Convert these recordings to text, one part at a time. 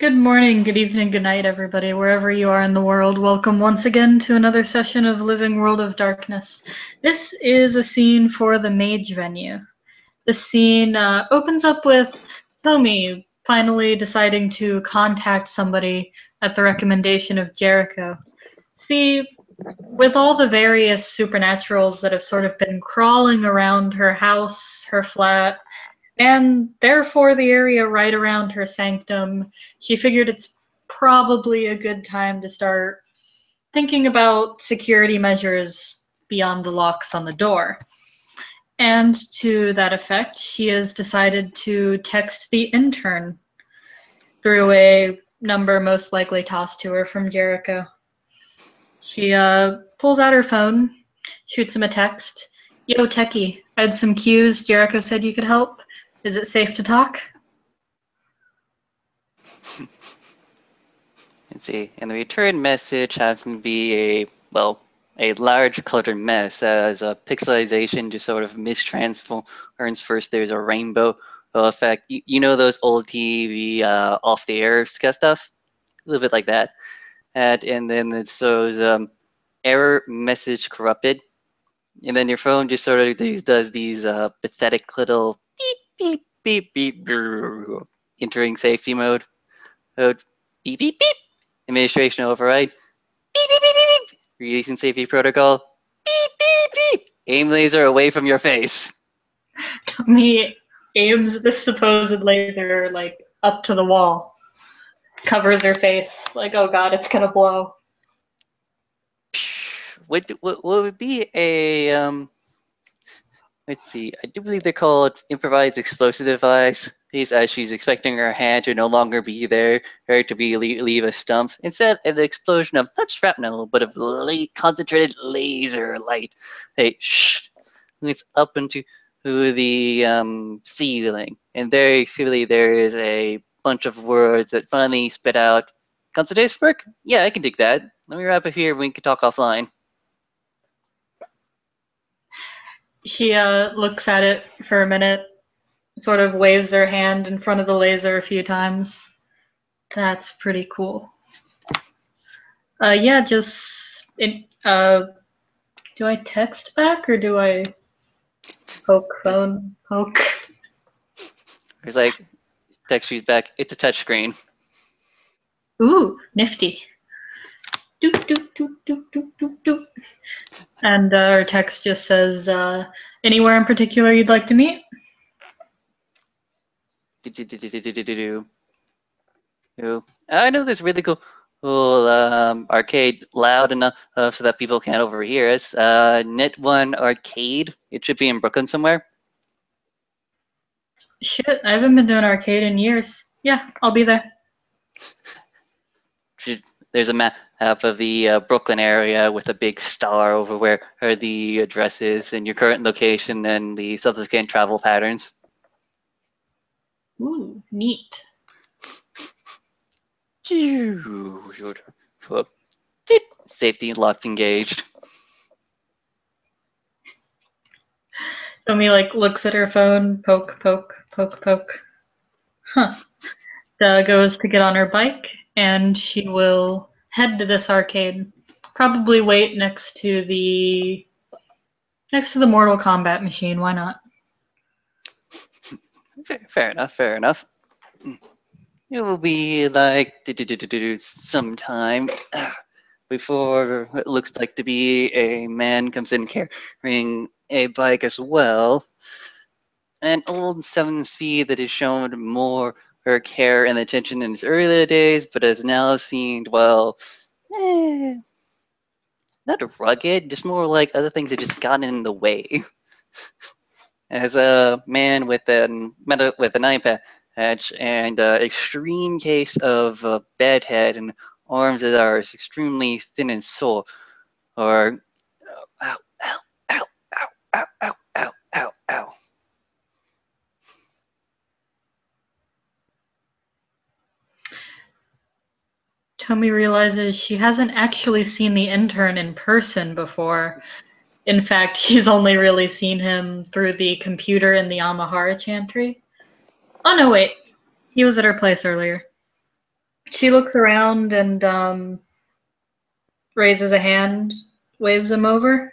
Good morning, good evening, good night, everybody, wherever you are in the world. Welcome once again to another session of Living World of Darkness. This is a scene for the mage venue. The scene opens up with Tommy finally deciding to contact somebody at the recommendation of Jericho. See, with all the various supernaturals that have sort of been crawling around her house, her flat, and therefore the area right around her sanctum, she figured it's probably a good time to start thinking about security measures beyond the locks on the door. And to that effect, she has decided to text the intern through a number most likely tossed to her from Jericho. She pulls out her phone, shoots him a text. Yo, Techie, I had some cues. Jericho said you could help. Is it safe to talk? Let's see. And the return message happens to be a large cluttered mess as a pixelization just sort of mistransforms. First, there's a rainbow effect. You know those old TV off the air stuff? A little bit like that. And then it shows error message corrupted. And then your phone just sort of does these pathetic little beep, beep, beep, beep, brrr, entering safety mode. Beep, beep, beep. Administration override. Beep, beep, beep, beep, beep. Releasing safety protocol. Beep, beep, beep. Aim laser away from your face. Tommy aims this supposed laser like up to the wall, covers her face like, oh god, it's gonna blow. What would be a let's see. I do believe they're called improvised explosive device. As she's expecting her hand to no longer be there, her to be leave a stump. Instead, an explosion of not shrapnel, but of concentrated laser light. Hey, shh! It's up into the ceiling, and there clearly there is a bunch of words that finally spit out. Consultation work? Yeah, I can dig that. Let me wrap up here. We can talk offline. She looks at it for a minute, sort of waves her hand in front of the laser a few times. That's pretty cool. Yeah, just do I text back or do I poke phone? Poke. There's like text she's back. It's a touchscreen. Ooh, nifty. Doop, doop, doop, doop, doop, doop, doop. And our text just says, anywhere in particular you'd like to meet? I know this really cool arcade loud enough so that people can't overhear us. Net One Arcade. It should be in Brooklyn somewhere. Shit, I haven't been to an arcade in years. Yeah, I'll be there. There's a map of the Brooklyn area with a big star over where the address is and your current location and the subsequent travel patterns. Ooh, neat. Safety locked engaged. Tommy looks at her phone, poke, poke, poke, poke. Huh. Goes to get on her bike, and she will head to this arcade. Probably wait next to the Mortal Kombat machine. Why not? Fair enough. Fair enough. It will be like some time before it looks like to be a man comes in carrying a bike as well. An old 7-speed that has shown more her care and attention in its earlier days, but has now seemed, well, not rugged, just more like other things that just gotten in the way. As a man with an eye patch and extreme case of a bad head and arms that are extremely thin and sore, or ow, ow, ow, ow, ow, ow, ow, ow, ow. Tommy realizes she hasn't actually seen the intern in person before. In fact, she's only really seen him through the computer in the Amahara chantry. Oh no, wait. He was at her place earlier. She looks around and raises a hand, waves him over.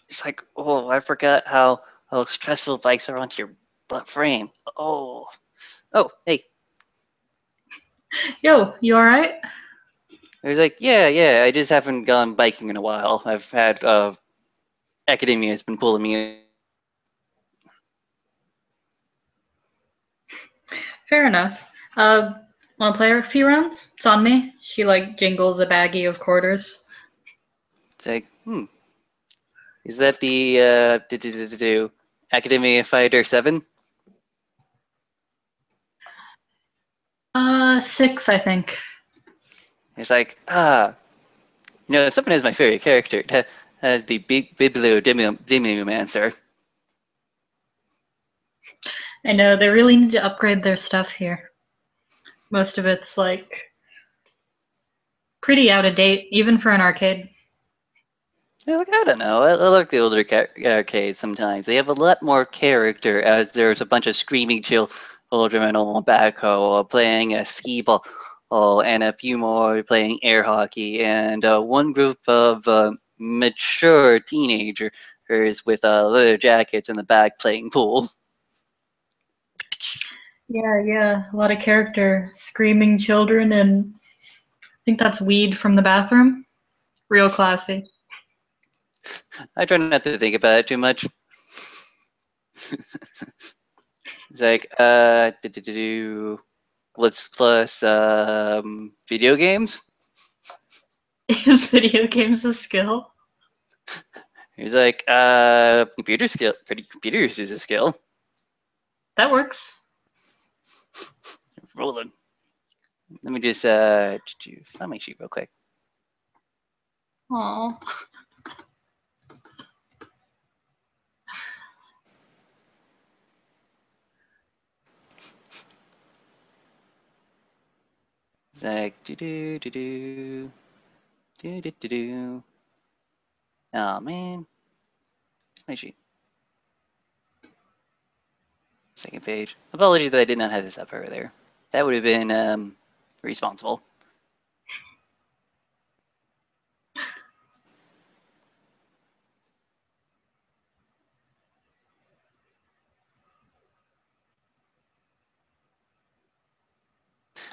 It's like, oh, I forgot how stressful bikes are onto your butt frame. Oh, hey. Yo, you alright? I was like, yeah, I just haven't gone biking in a while. I've had academia has been pulling me. Fair enough. Wanna play a few rounds? It's on me. She like jingles a baggie of quarters. It's like, is that the Academia Fighter 7? 6, I think. It's like, someone has my favorite character. It has the big Bibliodemomancer. I know they really need to upgrade their stuff here. Most of it's like pretty out of date, even for an arcade. Like, I don't know. I like the older arcades sometimes. They have a lot more character, as there's a bunch of screaming children on a backhoe playing a skee ball, and a few more playing air hockey, and one group of mature teenagers with leather jackets in the back playing pool. Yeah, a lot of character, screaming children, and I think that's weed from the bathroom. Real classy. I try not to think about it too much. It's like, what's plus video games? Is video games a skill? He's like, computer skill. Computers is a skill. That works. Rolling. Let me just find my sheet real quick. Aww. It's like, do. Oh man, my sheet. Second page. Apologies that I did not have this up earlier. That would have been responsible.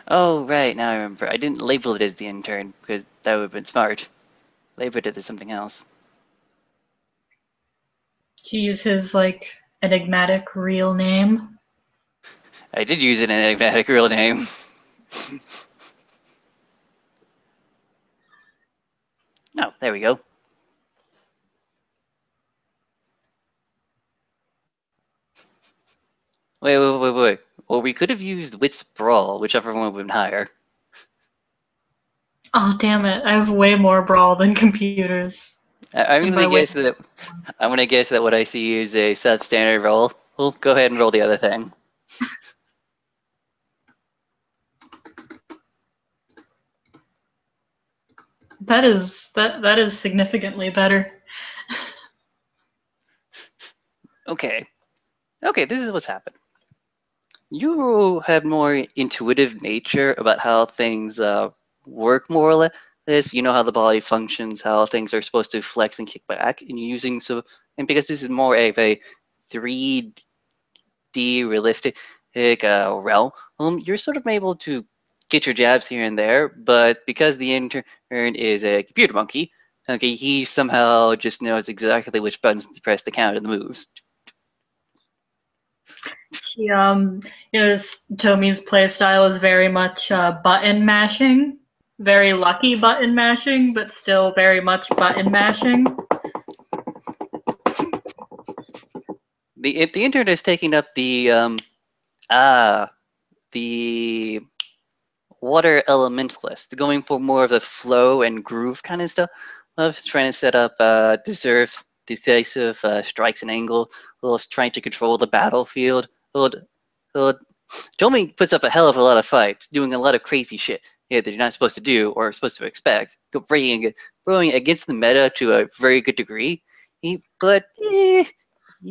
Oh, right, now I remember. I didn't label it as the intern because that would have been smart. Labeled it as something else. To use his like enigmatic real name. I did use an enigmatic real name. No, there we go. Wait. Well, we could have used Wits Brawl, whichever one would have been higher. Oh damn it! I have way more brawl than computers. I'm And gonna by way, guess that what I see is a substandard roll. Well, go ahead and roll the other thing. that is significantly better. Okay, this is what's happened. You have more intuitive nature about how things work, more or less. You know how the body functions, how things are supposed to flex and kick back, and you're using and because this is more of a 3D realistic realm, you're sort of able to get your jabs here and there. But because the intern is a computer monkey, okay, he somehow just knows exactly which buttons to press to counter the moves. She Tomi's playstyle is very much button mashing, very lucky button mashing, but still very much button mashing. The intern is taking up the water elementalist, going for more of the flow and groove kind of stuff. Of trying to set up decisive strikes and angle, trying to control the battlefield. Tommy puts up a hell of a lot of fights, doing a lot of crazy shit that you're not supposed to do or supposed to expect, bringing against the meta to a very good degree. But you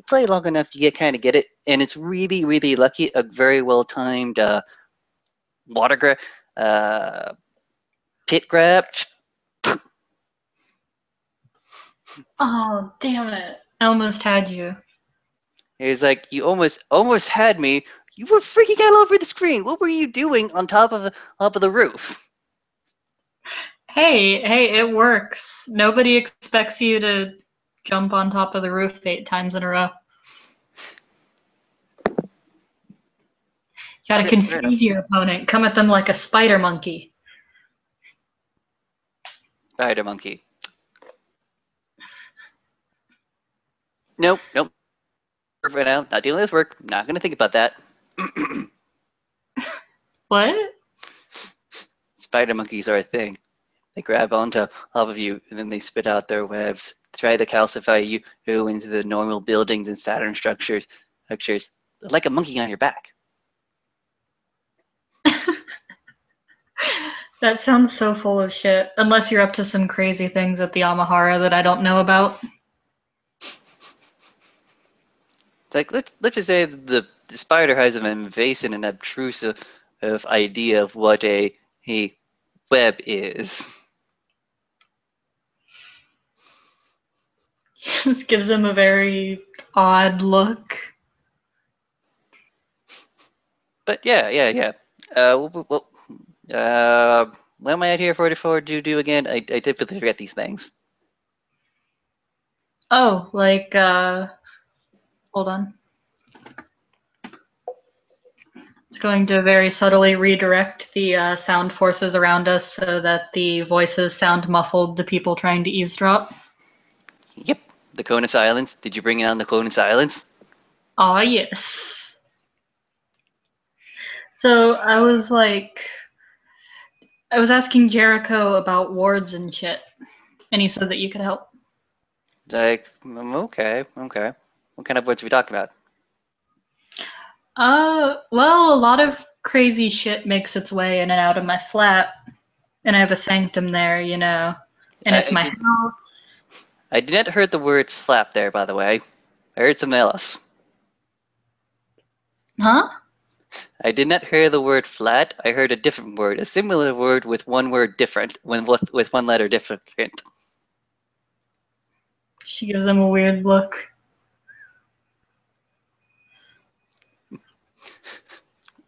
play long enough, you kind of get it, and it's really, really lucky. A very well timed water grab, pit grab. Oh, damn it. I almost had you. It was like, you almost had me. You were freaking out all over the screen. What were you doing on top of the roof? Hey, it works. Nobody expects you to jump on top of the roof 8 times in a row. Gotta Okay, fair enough. confuse your opponent. Come at them like a spider monkey. Spider monkey. Nope. Right now, not dealing with work. Not gonna think about that. What? Spider monkeys are a thing. They grab onto top of you, and then they spit out their webs, try to calcify you into the normal buildings and Saturn structures, like a monkey on your back. That sounds so full of shit. Unless you're up to some crazy things at the Amahara that I don't know about. It's like, let's just say the spider has an invasive and obtrusive idea of what a web is. Just gives him a very odd look. But yeah. What am I at here for to do again? I typically forget these things. Oh, like, hold on. It's going to very subtly redirect the sound forces around us so that the voices sound muffled to people trying to eavesdrop. Yep, the cone of silence. Did you bring on the cone of silence? Aw, yes. So I was asking Jericho about wards and shit, and he said that you could help. Like, okay. What kind of words are we talking about? Well, a lot of crazy shit makes its way in and out of my flat, and I have a sanctum there, you know, and it's I my did. house. I did not heard the words flap there, by the way. I heard something else. Huh? I did not hear the word flat. I heard a different word, a similar word with one word different, with one letter different. She gives him a weird look.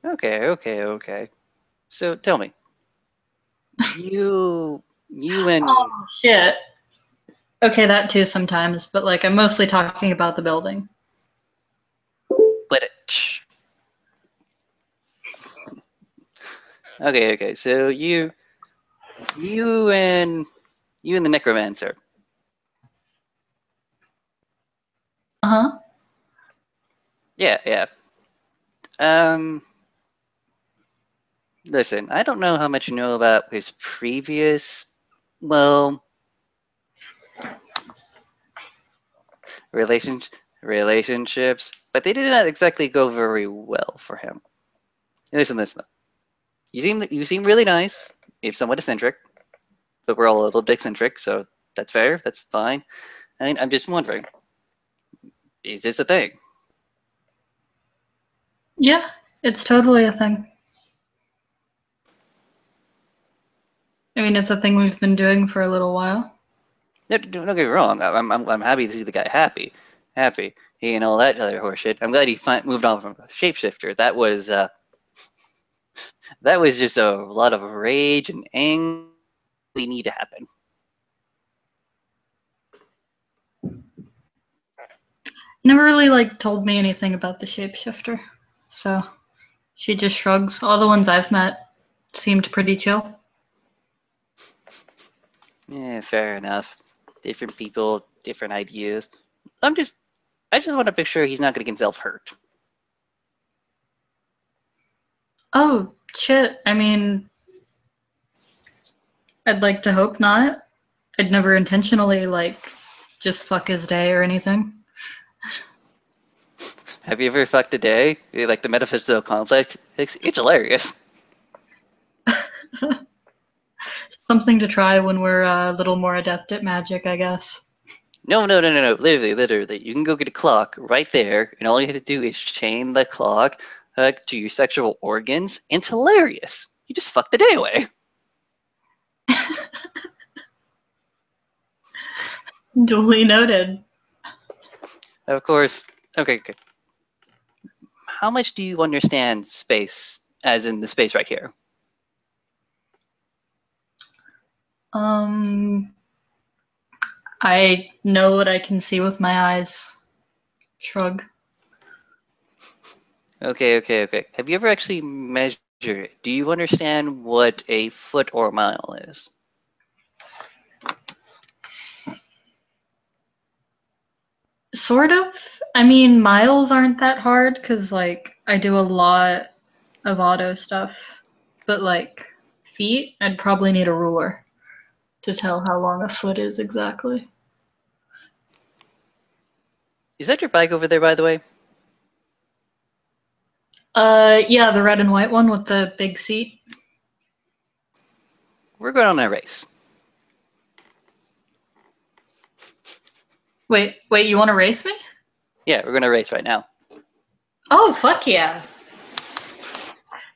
Okay. So tell me, you and Oh, shit. Okay, that too sometimes, but like I'm mostly talking about the building. Quidditch. Okay. So you and the necromancer. Uh-huh. Yeah. Listen, I don't know how much you know about his previous, well, relation relationships, but they did not exactly go very well for him. Listen. You seem really nice. You're somewhat eccentric, but we're all a little bit eccentric, so that's fair. That's fine. I mean, I'm just wondering, is this a thing? Yeah, it's totally a thing. I mean, it's a thing we've been doing for a little while. No, don't get me wrong. I'm happy to see the guy happy. He and all that other horseshit. I'm glad he moved on from a shapeshifter. That was just a lot of rage and anger we need to happen. Never really like told me anything about the shapeshifter, so she just shrugs. All the ones I've met seemed pretty chill. Yeah, fair enough. Different people, different ideas. I just want to make sure he's not going to get himself hurt. Oh, shit. I mean, I'd like to hope not. I'd never intentionally, like, just fuck his day or anything. Have you ever fucked a day? Like the metaphysical conflict? It's hilarious. Something to try when we're a little more adept at magic, I guess. No. Literally. You can go get a clock right there, and all you have to do is chain the clock to your sexual organs, and it's hilarious. You just fuck the day away. Duly noted. Of course, okay. How much do you understand space, as in the space right here? I know what I can see with my eyes. Shrug. Okay. Have you ever actually measured it? Do you understand what a foot or a mile is? Sort of. I mean, miles aren't that hard because, like, I do a lot of auto stuff. But, like, feet, I'd probably need a ruler to tell how long a foot is exactly. Is that your bike over there, by the way? Yeah, the red and white one with the big seat. We're going on a race. Wait, you want to race me? Yeah, we're going to race right now. Oh, fuck yeah.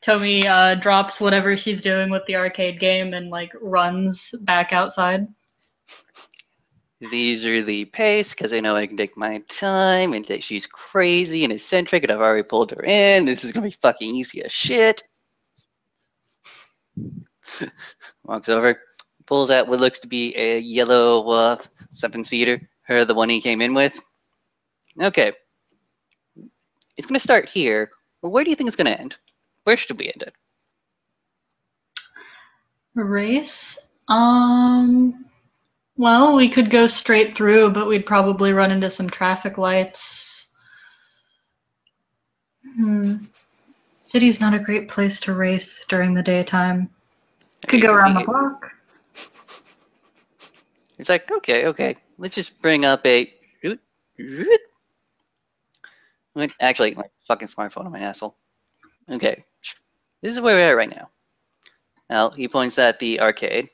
Tomi drops whatever she's doing with the arcade game and, like, runs back outside. Leisurely pace, because I know I can take my time, and that she's crazy and eccentric, and I've already pulled her in. This is going to be fucking easy as shit. Walks over, pulls out what looks to be a yellow something speeder, the one he came in with. Okay, it's going to start here. Well, where do you think it's going to end? Where should we end it? Race? Well, we could go straight through, but we'd probably run into some traffic lights. City's not a great place to race during the daytime. Could go around the block. It's like, okay. Let's just bring up a. Actually, my fucking smartphone on my asshole. Okay, this is where we're at right now. Now, he points at the arcade,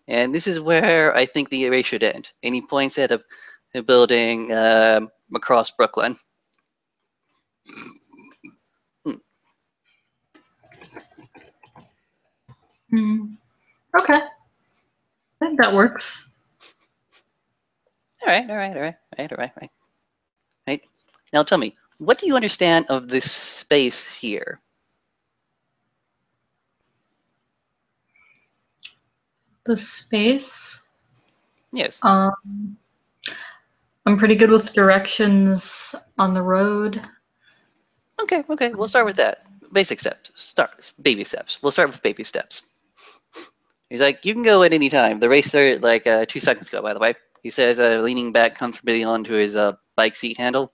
and this is where I think the race should end. And he points at a building across Brooklyn. Okay. I think that works. All right. Right. Now tell me, what do you understand of this space here? The space? Yes. I'm pretty good with directions on the road. Okay. We'll start with that. Basic steps. Baby steps. We'll start with baby steps. He's like, you can go at any time. The race started like 2 seconds ago, by the way. He says, leaning back comfortably onto his bike seat handle.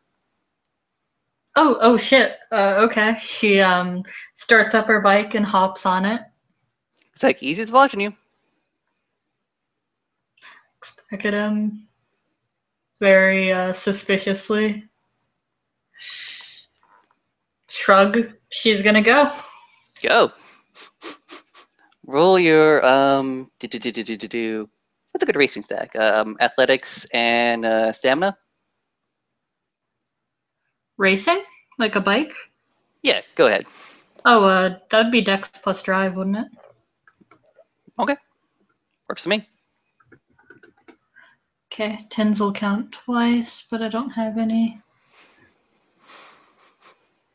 Oh shit. Okay. She starts up her bike and hops on it. It's like, he's just watching you. Looks back at him very suspiciously. Shrug. She's gonna go. Go. Roll your what's a good racing stack? Athletics and stamina. Racing? Like a bike? Yeah, go ahead. Oh, that'd be Dex plus Drive, wouldn't it? Okay, works for me. Okay, tens will count twice, but I don't have any.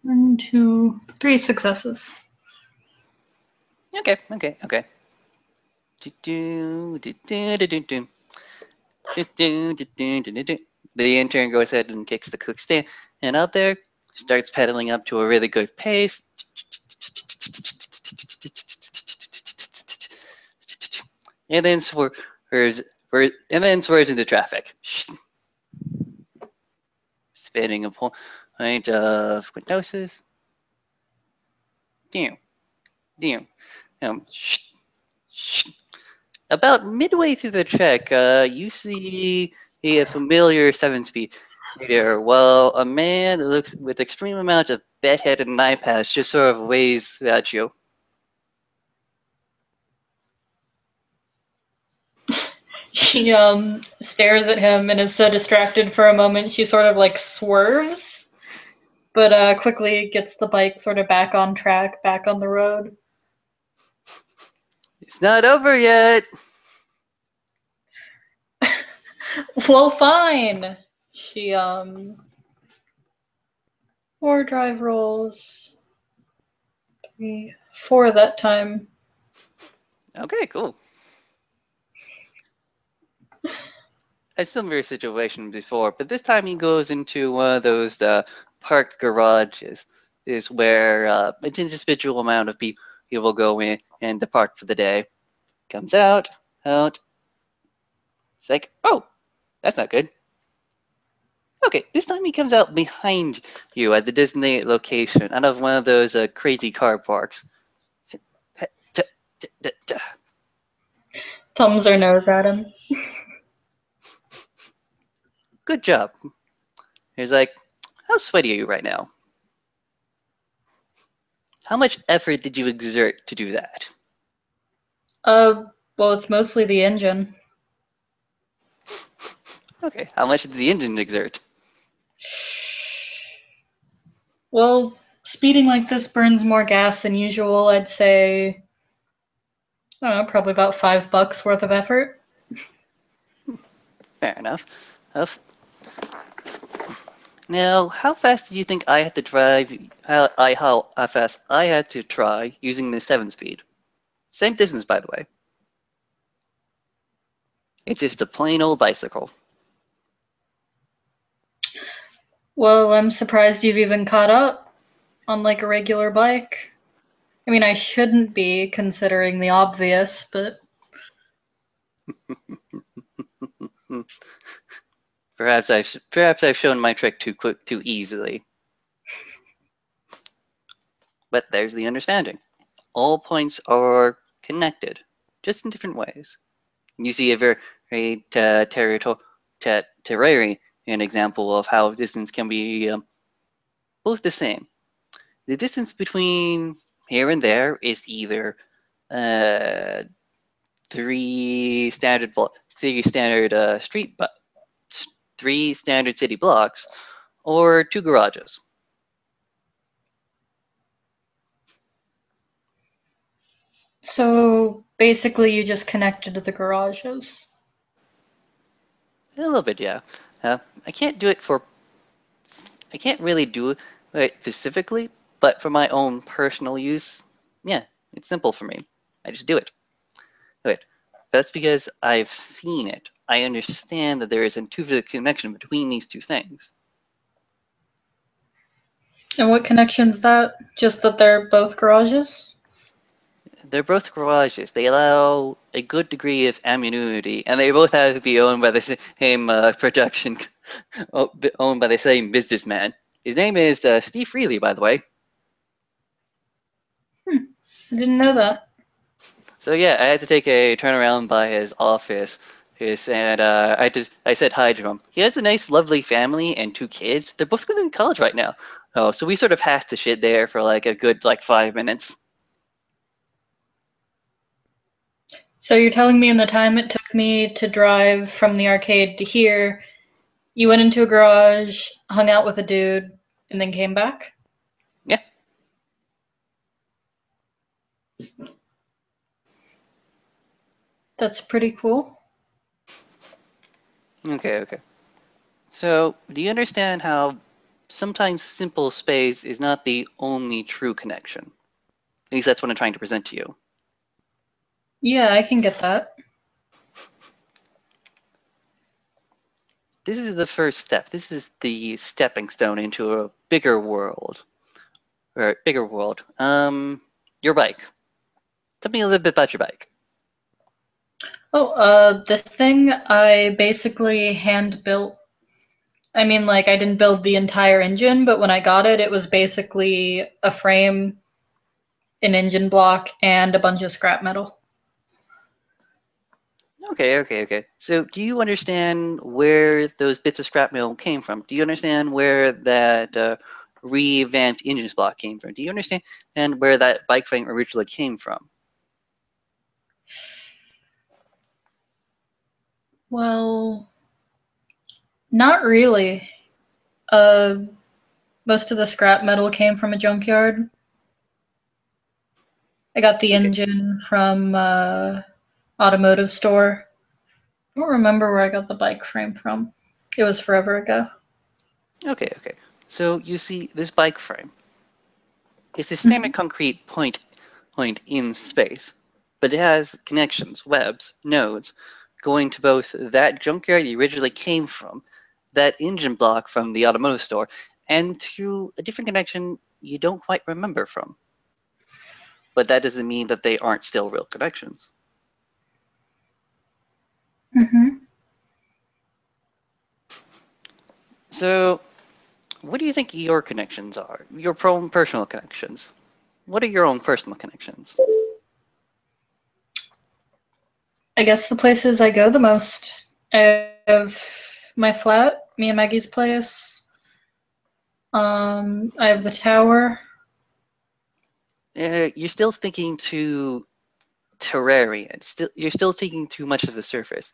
1, 2, 3 successes. Okay. The intern goes ahead and kicks the cook stand, and up there starts pedaling up to a really good pace. And then swerves into traffic. Spinning a point of quintosis. Damn. About midway through the trek, you see a familiar 7-speed there. Well, a man that looks with extreme amounts of bedhead and eye patch just sort of waves at you. She stares at him and is so distracted for a moment she sort of like swerves, but quickly gets the bike sort of back on track, back on the road. It's not over yet. Well, fine. She, more drive rolls. 3, 4 that time. Okay, cool. A similar situation before, but this time he goes into one of those parked garages. Is where an individual amount of people go in and depart for the day. Comes out. It's like, oh, that's not good. Okay, this time he comes out behind you at the Disney location, out of one of those crazy car parks. Thumbs her nose at him. Good job. He's like, how sweaty are you right now? How much effort did you exert to do that? Well, it's mostly the engine. Okay, how much did the engine exert? Well, speeding like this burns more gas than usual. I'd say, I don't know, probably about $5 worth of effort. Fair enough. Now, how fast do you think I had to drive? How fast I had to try using the 7-speed? Same distance, by the way. It's just a plain old bicycle. Well, I'm surprised you've even caught up on like a regular bike. I mean, I shouldn't be considering the obvious, but Perhaps I've shown my trick too easily. But there's the understanding. All points are connected, just in different ways. You see a very terrarian example of how distance can be both the same. The distance between here and there is either uh, three standard three standard city blocks, or 2 garages. so basically you just connected to the garages. A little bit, yeah. I can't do it for. I can't really do it specifically, but for my own personal use, yeah, it's simple for me. I just do it. Wait, that's because I've seen it. I understand that there is an intuitive connection between these two things. And what connection's that? Just that they're both garages? They're both garages. They allow a good degree of amenity, and they both have to be owned by the same production, owned by the same businessman. His name is Steve Freely, by the way. I didn't know that. So yeah, I had to take a turnaround by his office. And I said hi to him. He has a nice, lovely family and 2 kids. They're both going to college right now. Oh, so we sort of hashed the shit there for like a good 5 minutes. So you're telling me in the time it took me to drive from the arcade to here, you went into a garage, hung out with a dude, and then came back? Yeah. That's pretty cool. Okay. So, do you understand how sometimes simple space is not the only true connection? At least that's what I'm trying to present to you. Yeah, I can get that. This is the first step. This is the stepping stone into a bigger world. Or bigger world. Your bike. Tell me a little bit about your bike. Oh, this thing I basically hand built. I mean, like, I didn't build the entire engine, but when I got it, it was basically a frame, an engine block, and a bunch of scrap metal. Okay. So, do you understand where those bits of scrap metal came from? Do you understand where that revamped engine block came from? Do you understand where that bike frame originally came from? Well, not really. Uh, Most of the scrap metal came from a junkyard. I got the Okay, engine from automotive store. I don't remember where I got the bike frame from. It was forever ago. okay, okay. So you see this bike frame. It's a Mhm. standard concrete point in space, but it has connections, webs, nodes, going to both that junkyard you originally came from, that engine block from the automotive store, and to a different connection you don't quite remember from. But that doesn't mean that they aren't still real connections. Mhm. So, what do you think your connections are? Your own personal connections? What are your own personal connections? I guess the places I go the most. I have my flat, me and Maggie's place. I have the tower. You're still thinking too Terrarian. You're still thinking too much of the surface.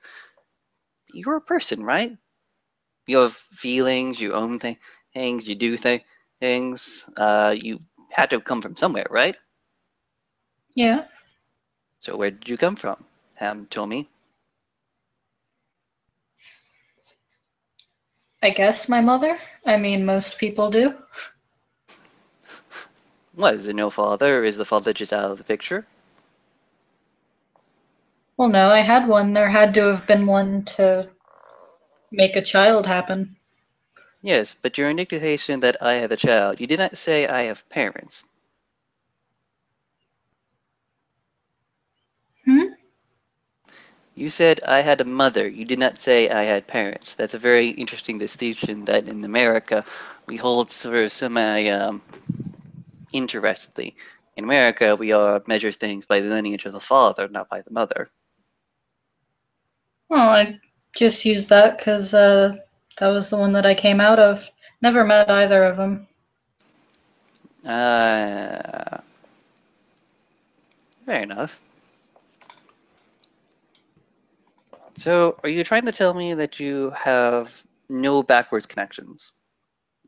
You're a person, right? You have feelings, you own things, you do things. You had to come from somewhere, right? Yeah. So where did you come from? Tell me. I guess my mother. I mean, most people do. What, is there no father? Or is the father just out of the picture? Well, no, I had one. There had to have been one to make a child happen. Yes, but your indication that I had a child, you did not say I have parents. Hmm? You said I had a mother. You did not say I had parents. That's a very interesting distinction that in America we hold sort of semi interestedly. In America, we measure things by the lineage of the father, not by the mother. Well, I just used that because that was the one that I came out of. Never met either of them. Uh, Fair enough. So, are you trying to tell me that you have no backwards connections?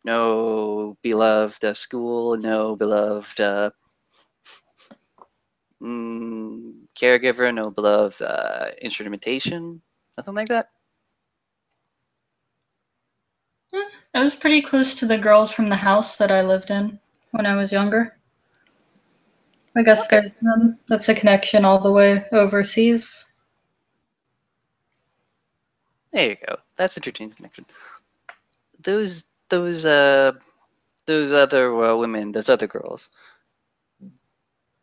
No beloved school, no beloved caregiver, no beloved instrumentation, nothing like that? I was pretty close to the girls from the house that I lived in when I was younger. I guess Okay, there's none. That's a connection all the way overseas. there you go. That's interesting connection. Those other women, those other girls.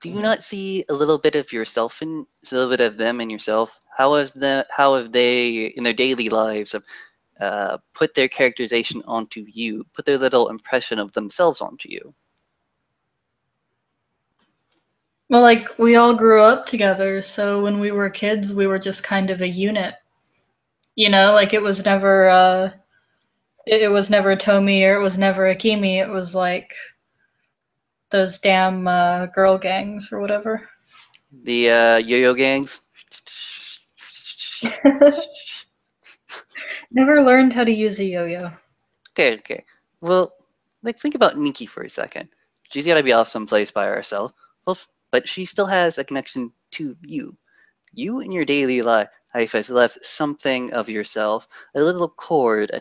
Do you not see a little bit of yourself in a little bit of them in yourself? How have they in their daily lives put their characterization onto you, put their little impression of themselves onto you? Well, like, we all grew up together, so when we were kids, we were just kind of a unit. You know, like, it was never Tomi or it was never Akimi. It was like those damn girl gangs or whatever. The yo-yo gangs. Never learned how to use a yo-yo. Okay, okay. Well, like think about Nikki for a second. She's got to be off someplace by herself. Well, but she still has a connection to you. You in your daily life has left something of yourself, a little cord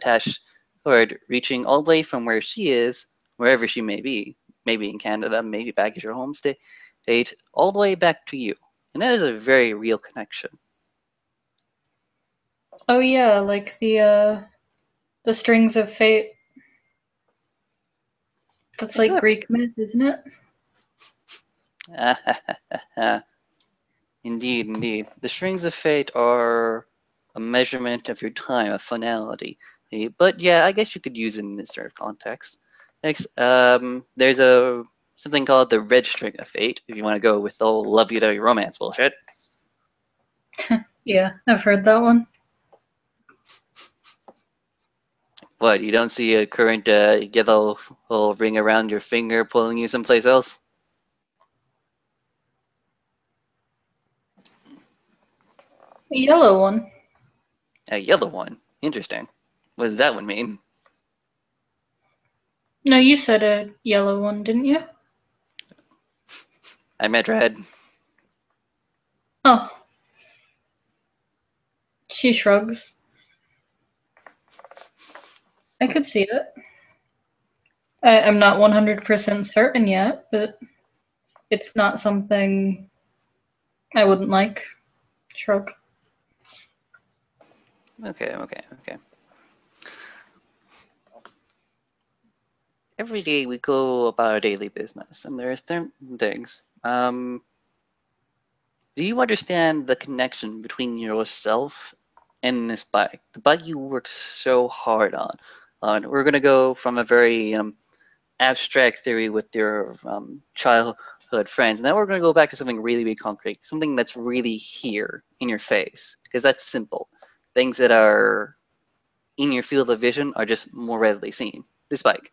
reaching all the way from where she is, wherever she may be, maybe in Canada, maybe back at your home state, all the way back to you. And that is a very real connection. Oh yeah, like the strings of fate. That's like Exactly. Greek myth, isn't it? Indeed, indeed. The strings of fate are a measurement of your time, a finality. But yeah, I guess you could use it in this sort of context. Next, there's a something called the red string of fate, if you want to go with the whole lovey-dovey romance bullshit. Yeah, I've heard that one. What, you don't see a current yellow ring around your finger pulling you someplace else? A yellow one. A yellow one. Interesting. What does that one mean? No, you said a yellow one, didn't you? I meant red. Oh. She shrugs. I could see it. I'm not 100% certain yet, but it's not something I wouldn't like. Shrug. Okay. Every day we go about our daily business, and there are certain things. Do you understand the connection between yourself and this bike? The bike you work so hard on. We're gonna go from a very abstract theory with your childhood friends. Now we're gonna go back to something really, really concrete, something that's really here in your face, because that's simple. Things that are in your field of vision are just more readily seen. This bike.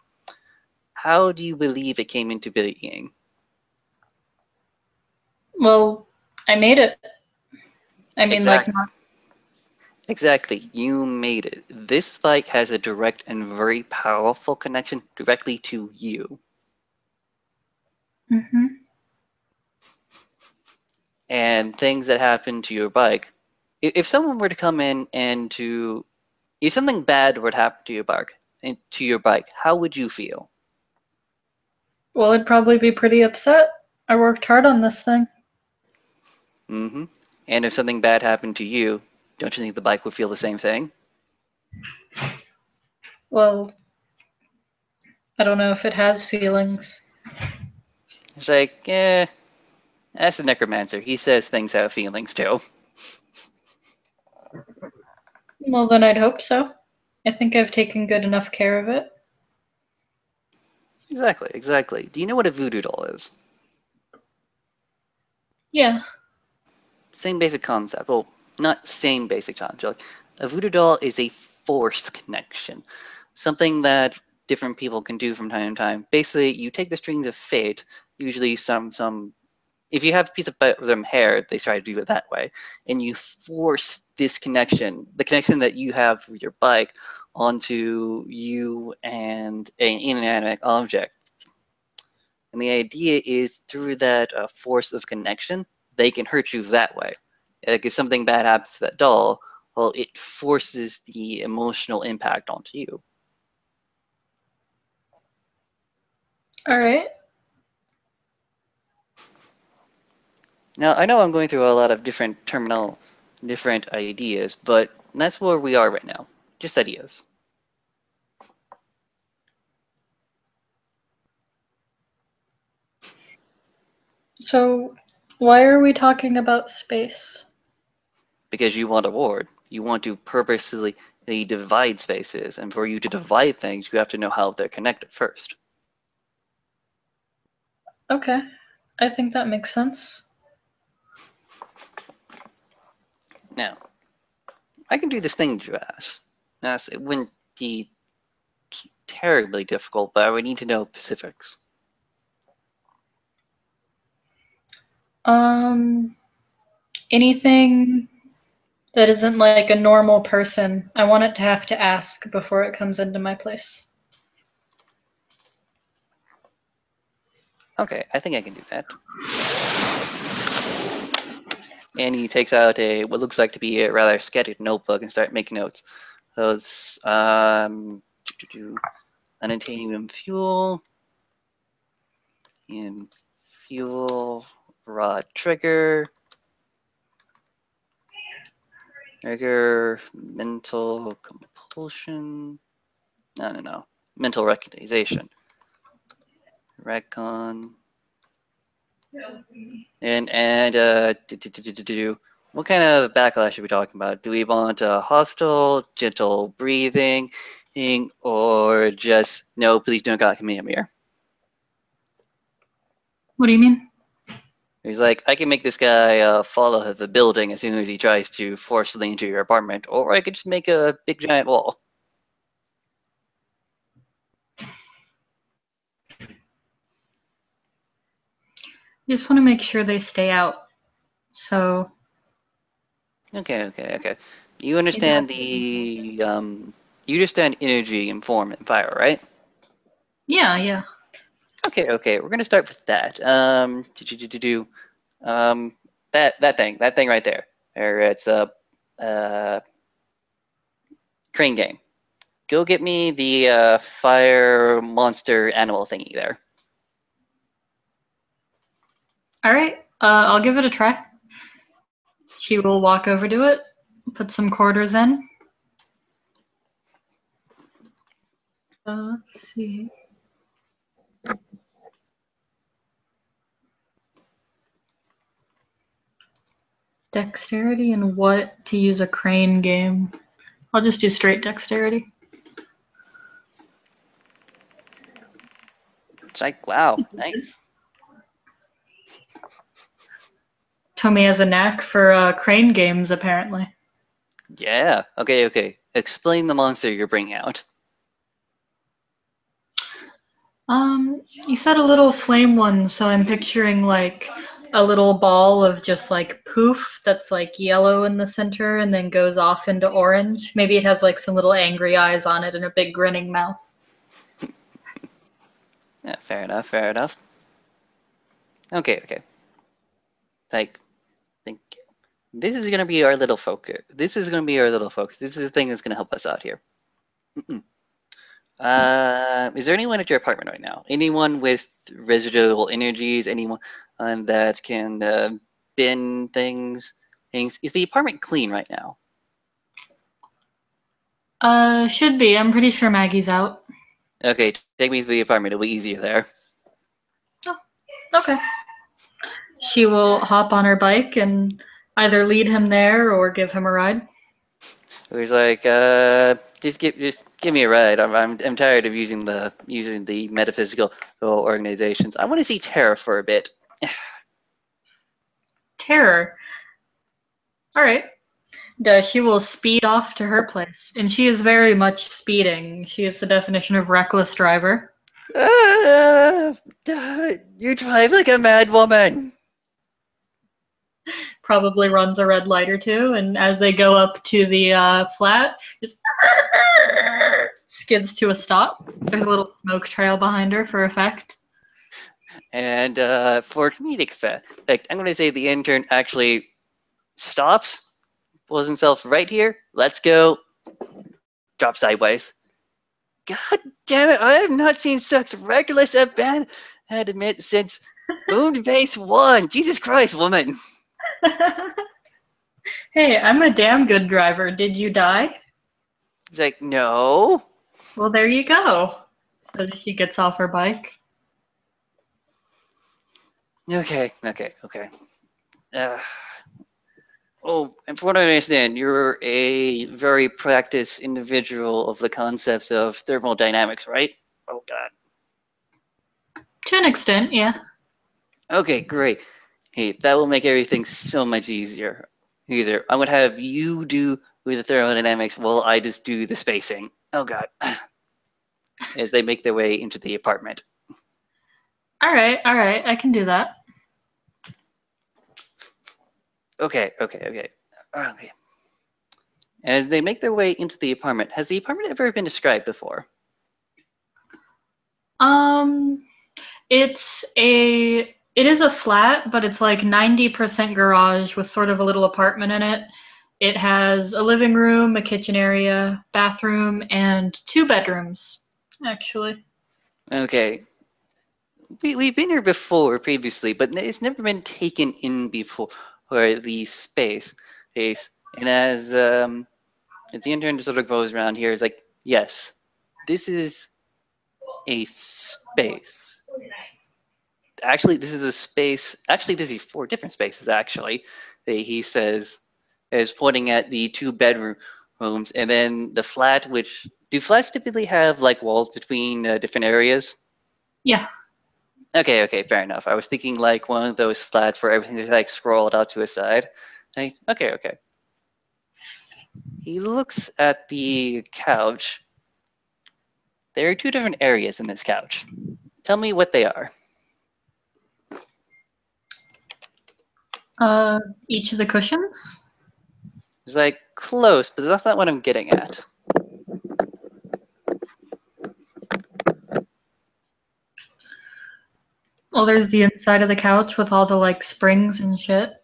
How do you believe it came into being? Well, I made it. I mean, like, Exactly. Exactly. You made it. This bike has a direct and very powerful connection directly to you. mm-hmm. And things that happen to your bike. If someone were to come in and if something bad were to happen to your bike, how would you feel? Well, I'd probably be pretty upset. I worked hard on this thing. Mm-hmm. And if something bad happened to you, don't you think the bike would feel the same thing? Well, I don't know if it has feelings. It's like, that's the necromancer. He says things have feelings too. Well, then I'd hope so. I think I've taken good enough care of it. Exactly. Do you know what a voodoo doll is? Yeah. Same basic concept. Well, not same basic concept. A voodoo doll is a force connection, something that different people can do from time to time. Basically, you take the strings of fate, usually some. If you have a piece of them hair, they try to do it that way, and you force this connection, the connection that you have with your bike, onto you and an inanimate object. And the idea is through that force of connection, they can hurt you that way. Like if something bad happens to that doll, well, it forces the emotional impact onto you. All right. Now, I know I'm going through a lot of different ideas, but that's where we are right now. Just ideas. So, why are we talking about space? Because you want a ward. You want to purposely divide spaces, and for you to divide things, you have to know how they're connected first. Okay. I think that makes sense. Now, I can do this thing you asked. Yes, it wouldn't be terribly difficult, but I would need to know specifics. Um, anything that isn't like a normal person, I want it to have to ask before it comes into my place. Okay, I think I can do that. And he takes out what looks like to be a rather sketchy notebook and start making notes. So it's unattainable fuel and fuel rod trigger mental compulsion. No. Mental recognition. Recon. What kind of backlash are we talking about? Do we want a hostile, gentle breathing, or just no? Please don't come here. What do you mean? He's like, I can make this guy follow the building as soon as he tries to forcibly enter your apartment, or I could just make a big giant wall. I just want to make sure they stay out. So, Okay. You maybe understand that's the you understand energy and form and fire, right? Yeah, yeah. Okay. We're gonna start with that. That thing right there. Or it's a crane game. Go get me the fire monster animal thingy there. All right. I'll give it a try. She will walk over to it, put some quarters in. Let's see. Dexterity and what to use a crane game? I'll just do straight dexterity. It's like, wow, nice. Tommy has a knack for crane games, apparently. Yeah. Okay. Explain the monster you're bringing out. You said a little flame one, so I'm picturing like a little ball of just like poof that's like yellow in the center and then goes off into orange. Maybe it has like some little angry eyes on it and a big grinning mouth. Yeah, fair enough. Okay. Like, think this is gonna be our little focus. This is the thing that's gonna help us out here. Is there anyone at your apartment right now? Anyone with residual energies? Anyone that can bin things? Is the apartment clean right now? Should be. I'm pretty sure Maggie's out. Okay, take me to the apartment. It'll be easier there. Oh, okay. She will hop on her bike and either lead him there or give him a ride. He's like, just give me a ride. I'm tired of using the metaphysical organizations. I want to see Terra for a bit. Terror. All right. She will speed off to her place, and she is very much speeding. She is the definition of reckless driver. You drive like a mad woman. Probably runs a red light or two, and as they go up to the flat, just skids to a stop. There's a little smoke trail behind her for effect. And for comedic effect, like I'm going to say the intern actually stops, pulls himself right here. Let's go. Drop sideways. God damn it! I have not seen such reckless abandonment since Moon Base 1. Jesus Christ, woman. Hey, I'm a damn good driver. Did you die? He's like, no. Well, there you go. So she gets off her bike. Okay. And from what I understand, you're a very practiced individual of the concepts of thermodynamics, right? Oh, God. To an extent, yeah. Okay, great. Hey, that will make everything so much easier. I'm going to have you do with the thermodynamics while I just do the spacing. Oh, God. As they make their way into the apartment. All right, I can do that. Okay. As they make their way into the apartment, has the apartment ever been described before? It is a flat, but it's like 90% garage with sort of a little apartment in it. It has a living room, a kitchen area, bathroom, and 2 bedrooms, actually. Okay. We've been here before previously, but it's never been taken in before, or the space. And as the intern just sort of goes around here, it's like, yes, this is a space. Actually, this is a space. Actually, this is 4 different spaces. Actually, he says, is pointing at the 2 bedrooms, and then the flat. Which do flats typically have like walls between different areas? Yeah. Okay, fair enough. I was thinking like one of those flats where everything is like scrolled out to a side. Okay. He looks at the couch. There are 2 different areas in this couch. Tell me what they are. Each of the cushions? It's like close, but that's not what I'm getting at. Well, there's the inside of the couch with all the like springs and shit.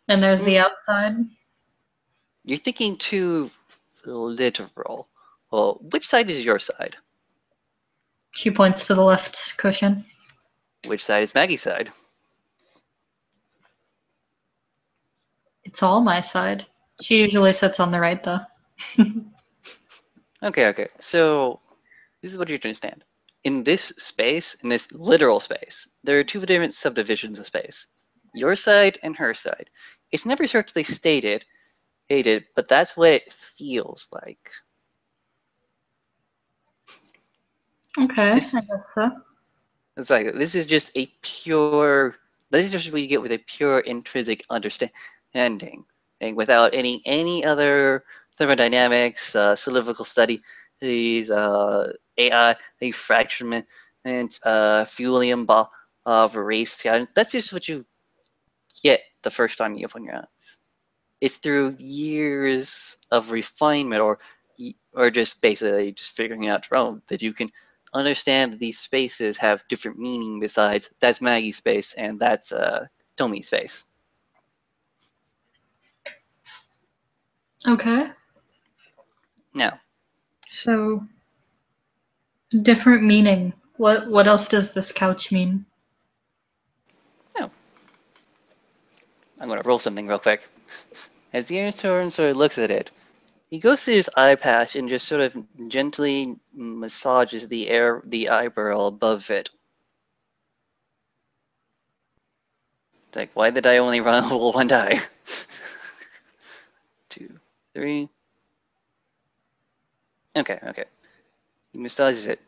And there's the outside. You're thinking too literal. Well, which side is your side? She points to the left cushion. Which side is Maggie's side? It's all my side. She usually sits on the right, though. Okay. So this is what you have to understand. In this space, in this literal space, there are two different subdivisions of space. Your side and her side. It's never strictly stated, but that's what it feels like. Okay, I guess so. It's like this is just a pure. This is just what you get with a pure intrinsic understanding, and without any other thermodynamics, cylindrical studies, AI, fractionment, and fuelium race. That's just what you get the first time you open your eyes. It's through years of refinement, or just basically just figuring out your own, that you can understand that these spaces have different meaning besides that's Maggie's space and that's Tomi's space. Okay. Now, So, different meaning. What else does this couch mean? no, I'm going to roll something real quick. As the intern sort of looks at it, he goes to his eye patch and just sort of gently massages the eyebrow above it. It's like, why did I only roll one die? 2, 3. Okay. He massages it.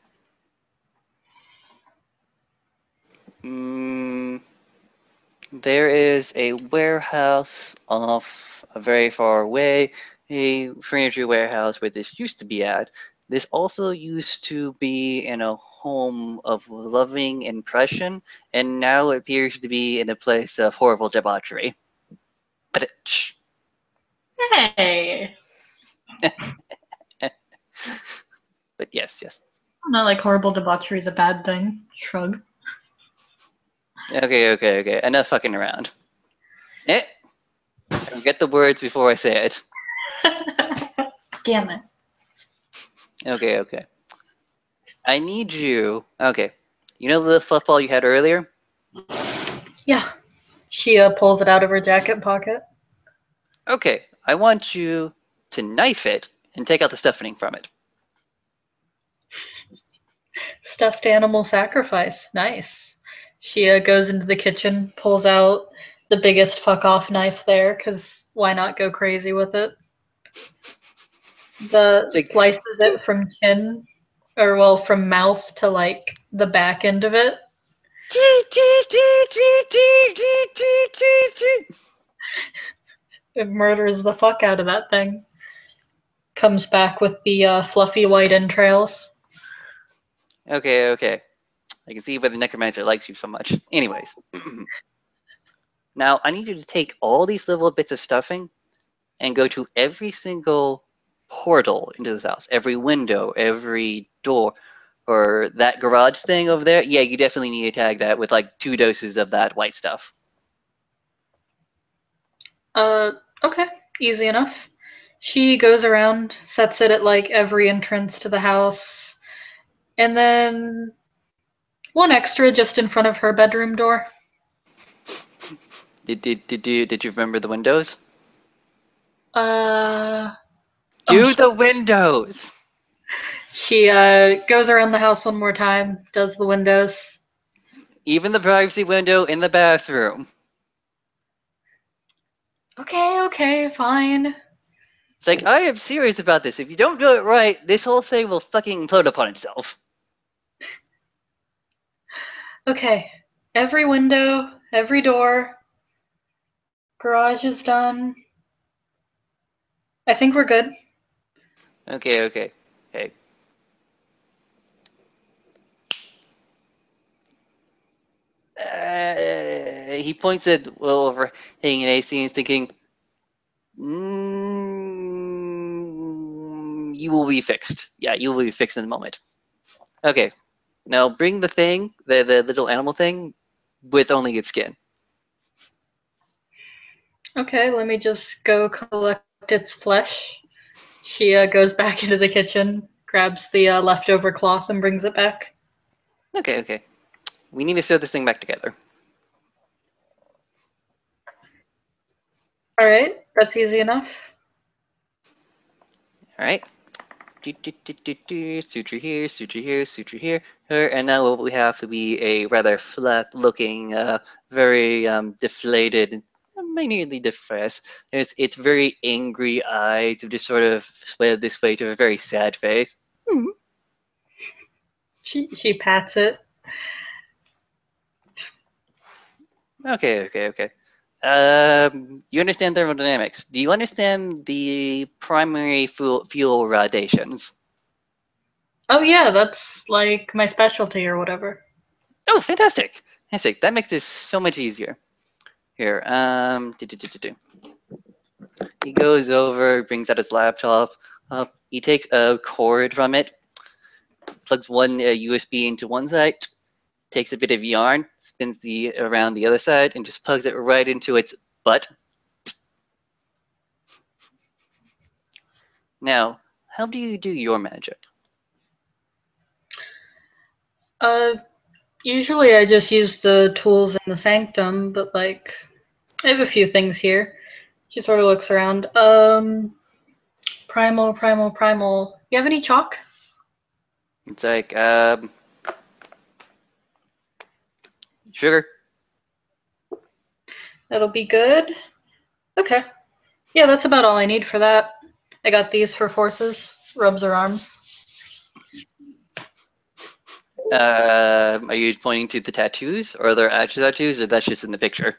There is a warehouse off very far away, a furniture warehouse where this used to be at. This also used to be in a home of loving impression, and now appears to be in a place of horrible debauchery. But Hey! but yes. Not like horrible debauchery is a bad thing. Shrug. Okay. Enough fucking around. Get the words before I say it. Damn it. Okay. I need you. Okay. You know the fluff ball you had earlier? Yeah. She pulls it out of her jacket pocket. Okay. I want you to knife it and take out the stuffing from it. Stuffed animal sacrifice. Nice. She goes into the kitchen, pulls out the biggest fuck off knife there, because why not go crazy with it? Slices it from chin, or well, from mouth to like the back end of it. It murders the fuck out of that thing. Comes back with the fluffy white entrails. Okay. I can see why the necromancer likes you so much. Anyways. Now, I need you to take all these little bits of stuffing and go to every single portal into this house. Every window, every door, or that garage thing over there. Yeah, you definitely need to tag that with like 2 doses of that white stuff. Okay. Easy enough. She goes around, sets it at like every entrance to the house, and then one extra just in front of her bedroom door. Did you remember the windows? Oh, Do the windows! She goes around the house one more time, does the windows. Even the privacy window in the bathroom. Okay, fine. It's like, I am serious about this. If you don't do it right, this whole thing will fucking implode upon itself. Okay. Every window, every door. Garage is done. I think we're good. Okay. He points at over hanging an AC and is thinking, you will be fixed. Yeah, you will be fixed in a moment. Okay. Now bring the thing, the little animal thing, with only its skin. Okay, let me just go collect its flesh. She goes back into the kitchen, grabs the leftover cloth, and brings it back. Okay, okay. We need to sew this thing back together. All right, that's easy enough. All right. Suture here, suture here, suture here. And now what we have to be a rather flat-looking, very deflated, minorly depressed. It's very angry eyes have just sort of swayed this way to a very sad face. She pats it. Okay, okay, okay. You understand thermodynamics. Do you understand the primary fuel radiations? Oh yeah, that's like my specialty or whatever. Oh, fantastic! Fantastic. That makes this so much easier. Here, he goes over, brings out his laptop. He takes a cord from it, plugs one USB into one side, takes a bit of yarn, spins the around the other side, and just plugs it right into its butt. Now, how do you do your magic? Usually I just use the tools in the sanctum, but like I have a few things here. She sort of looks around. Primal, primal, primal. You have any chalk? It's like, sugar. That'll be good. Okay. Yeah, that's about all I need for that. I got these for forces. Rubs her arms. Are you pointing to the tattoos, or are there actual tattoos, or that's just in the picture?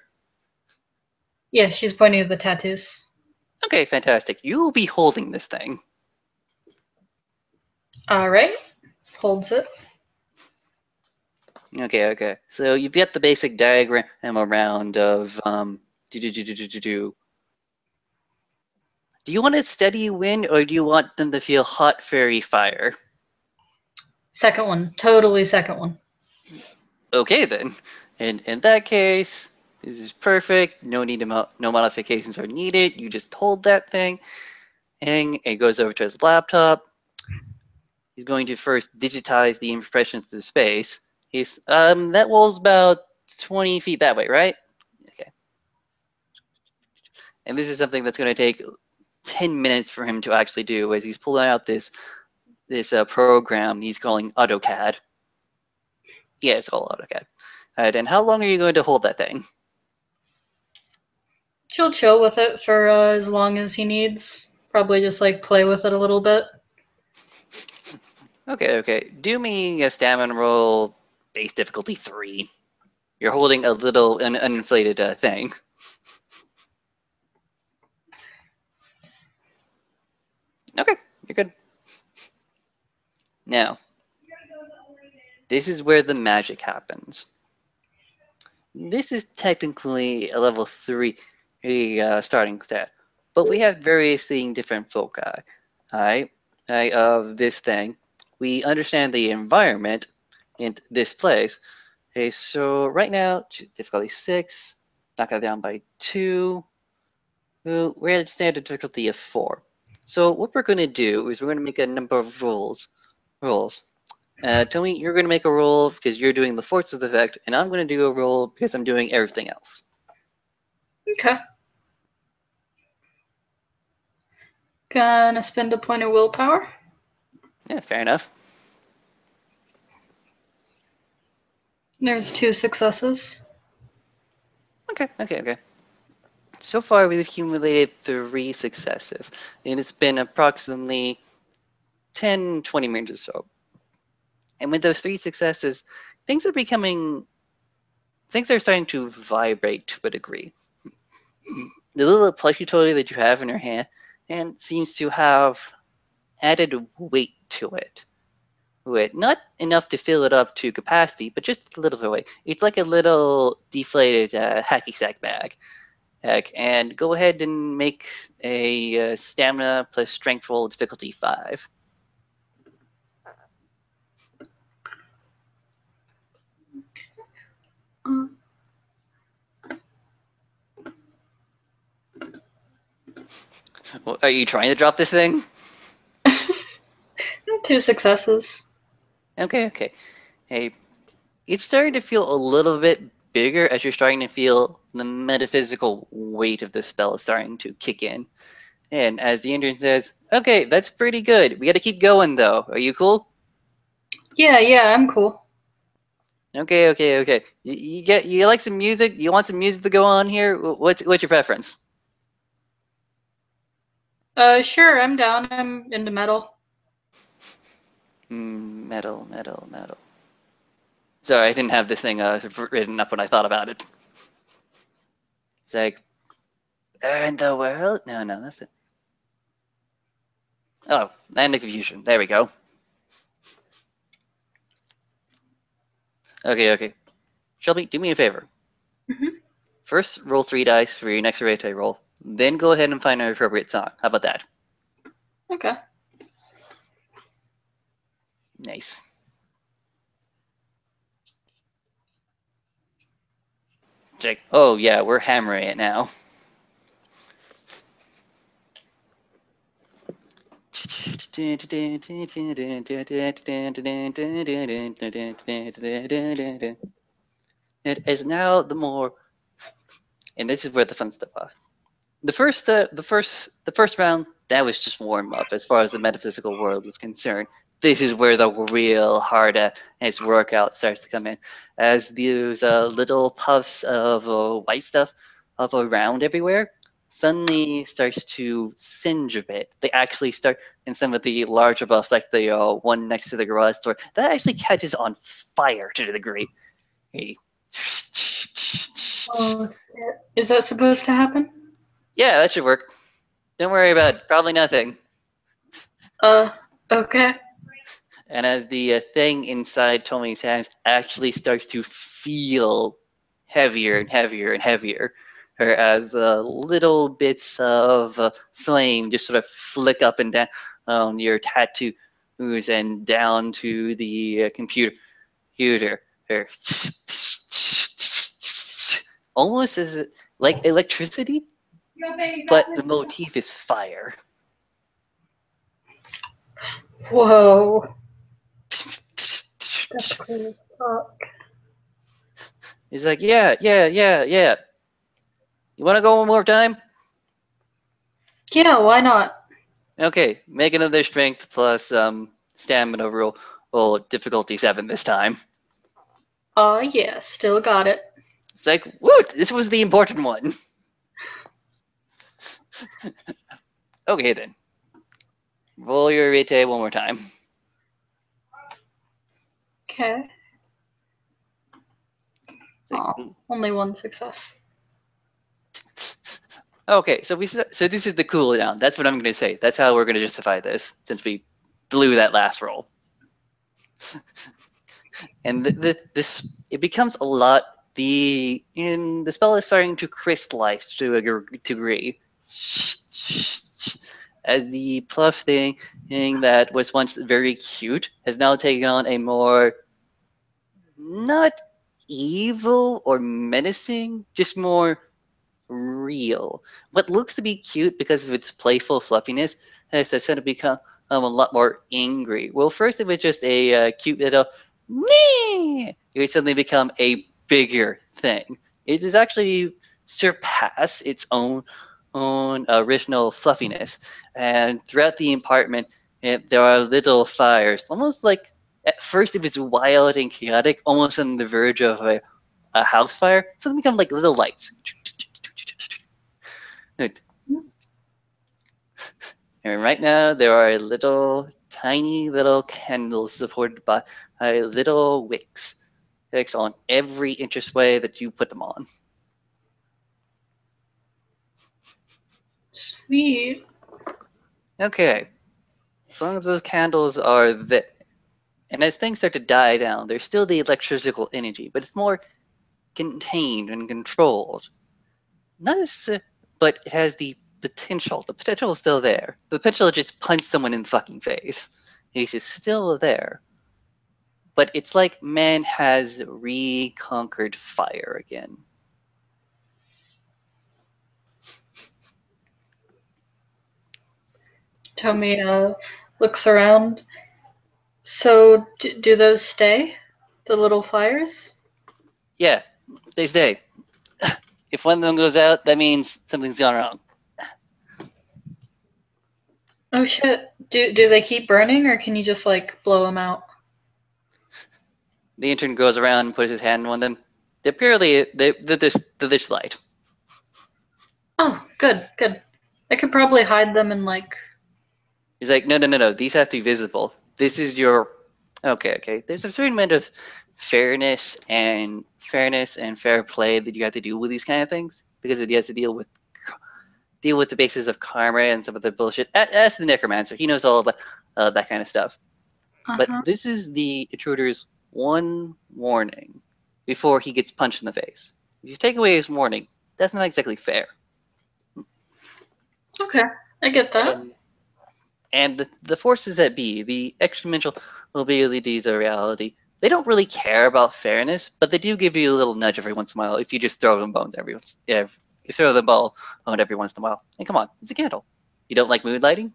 Yeah, she's pointing to the tattoos. Okay, fantastic. You will be holding this thing. All right. Holds it. Okay, okay. So you've got the basic diagram around of do. Do you want a steady wind, or do you want them to feel hot fairy fire? Second one. Totally second one. Okay then. And in that case, this is perfect. No need to no modifications are needed. You just hold that thing, and it goes over to his laptop. He's going to first digitize the impressions to the space. He's that wall's about 20 feet that way, right? Okay. And this is something that's going to take 10 minutes for him to actually do, as he's pulling out this program he's calling AutoCAD. Yeah, it's called AutoCAD. All right, and how long are you going to hold that thing? She'll chill with it for as long as he needs. Probably just like play with it a little bit. Okay, okay. Do me a stamina roll, base difficulty 3. You're holding a little uninflated thing. Okay, you're good. Now, this is where the magic happens. This is technically a level 3 starting stat, but we have various different foci, right, of this thing. We understand the environment in this place. Okay, so right now, difficulty 6, knock that down by 2. We're at standard difficulty of 4. So what we're going to do is we're going to make a number of rules. Tony, you're going to make a roll because you're doing the forces effect, and I'm going to do a roll because I'm doing everything else. Okay. Gonna spend a point of willpower. Yeah, fair enough. There's 2 successes. Okay. So far, we've accumulated 3 successes, and it's been approximately 10, 20 minutes or so. And with those 3 successes, things are starting to vibrate to a degree. The little plushie toy that you have in your hand and seems to have added weight to it. Not enough to fill it up to capacity, but just a little bit of weight. It's like a little deflated hacky sack bag. And go ahead and make a stamina plus strength roll difficulty 5. Well, are you trying to drop this thing? 2 successes. Okay. Hey, it's starting to feel a little bit bigger as you're starting to feel the metaphysical weight of the spell starting to kick in. And as the intern says, okay, that's pretty good. We got to keep going though. Are you cool? Yeah, I'm cool. Okay. You like some music? You want some music to go on here? What's your preference? Sure, I'm down. I'm into metal. Metal. Sorry, I didn't have this thing written up when I thought about it. It's like, in the world? No, that's it. Oh, land of confusion. There we go. Okay. Shelby, do me a favor. Mhm. First, roll 3 dice for your next array roll. Then go ahead and find an appropriate song. How about that? Okay. Nice. Jake. Oh yeah, we're hammering it now. It is now the more, and this is where the fun stuff are. The first round, that was just warm up as far as the metaphysical world was concerned. This is where the real hard ass workout starts to come in, as these little puffs of white stuff of around everywhere suddenly starts to singe a bit. They actually start, in some of the larger buffs, like the one next to the garage door, that actually catches on fire to the degree. Hey. Oh, is that supposed to happen? Yeah, that should work. Don't worry about it. Probably nothing. Okay. And as the thing inside Tommy's hands actually starts to feel heavier and heavier and heavier, or as little bits of flame just sort of flick up and down your tattoos and down to the computer. Almost as like electricity, but the motif is fire. Whoa. That's cool as fuck. He's like, yeah. You want to go one more time? Yeah, why not? Okay, make another strength plus stamina roll difficulty 7 this time. Yeah, still got it. It's like, woot, this was the important one. Okay then. Roll your rate one more time. Okay. Like, Oh, only 1 success. okay, so this is the cooldown. That's what I'm gonna say. That's how we're gonna justify this, since we blew that last roll. And this it becomes a lot. The spell is starting to crystallize to a degree. As the plush thing that was once very cute has now taken on a more not evil or menacing, just more real. What looks to be cute because of its playful fluffiness has suddenly become a lot more angry. Well, first it was just a cute little nee. It would suddenly become a bigger thing. It has actually surpassed its own original fluffiness. And throughout the apartment, there are little fires, almost like at first it was wild and chaotic, almost on the verge of a house fire. So they become like little lights. And right now, there are tiny little candles supported by little wicks on every inch way that you put them on. Sweet. Okay, as long as those candles are there, and as things start to die down, there's still the electrical energy, but it's more contained and controlled. Not as, but it has the potential. The potential is still there. The potential to just punch someone in the fucking face. It's still there. But it's like man has reconquered fire again. Tommy looks around. So, do those stay? The little fires? Yeah, they stay. If one of them goes out, that means something's gone wrong. Oh shit. Do they keep burning, or can you just, like, blow them out? The intern goes around and puts his hand on them. They're purely they're this light. Oh, good, good. I could probably hide them in, like... He's like, no. These have to be visible. This is your okay. There's a certain amount of fairness and fair play that you have to do with these kind of things because you have to deal with the basis of karma and some of the bullshit. As the necromancer, he knows all of that kind of stuff. But Uh-huh. this is the intruder's one warning before he gets punched in the face. If you take away his warning, that's not exactly fair. Okay, I get that. And the forces that be, the extra-dimensional abilities of reality, they don't really care about fairness, but they do give you a little nudge every once in a while if you just throw them bones every once. If you throw the ball on every once in a while. And come on, it's a candle. You don't like mood lighting?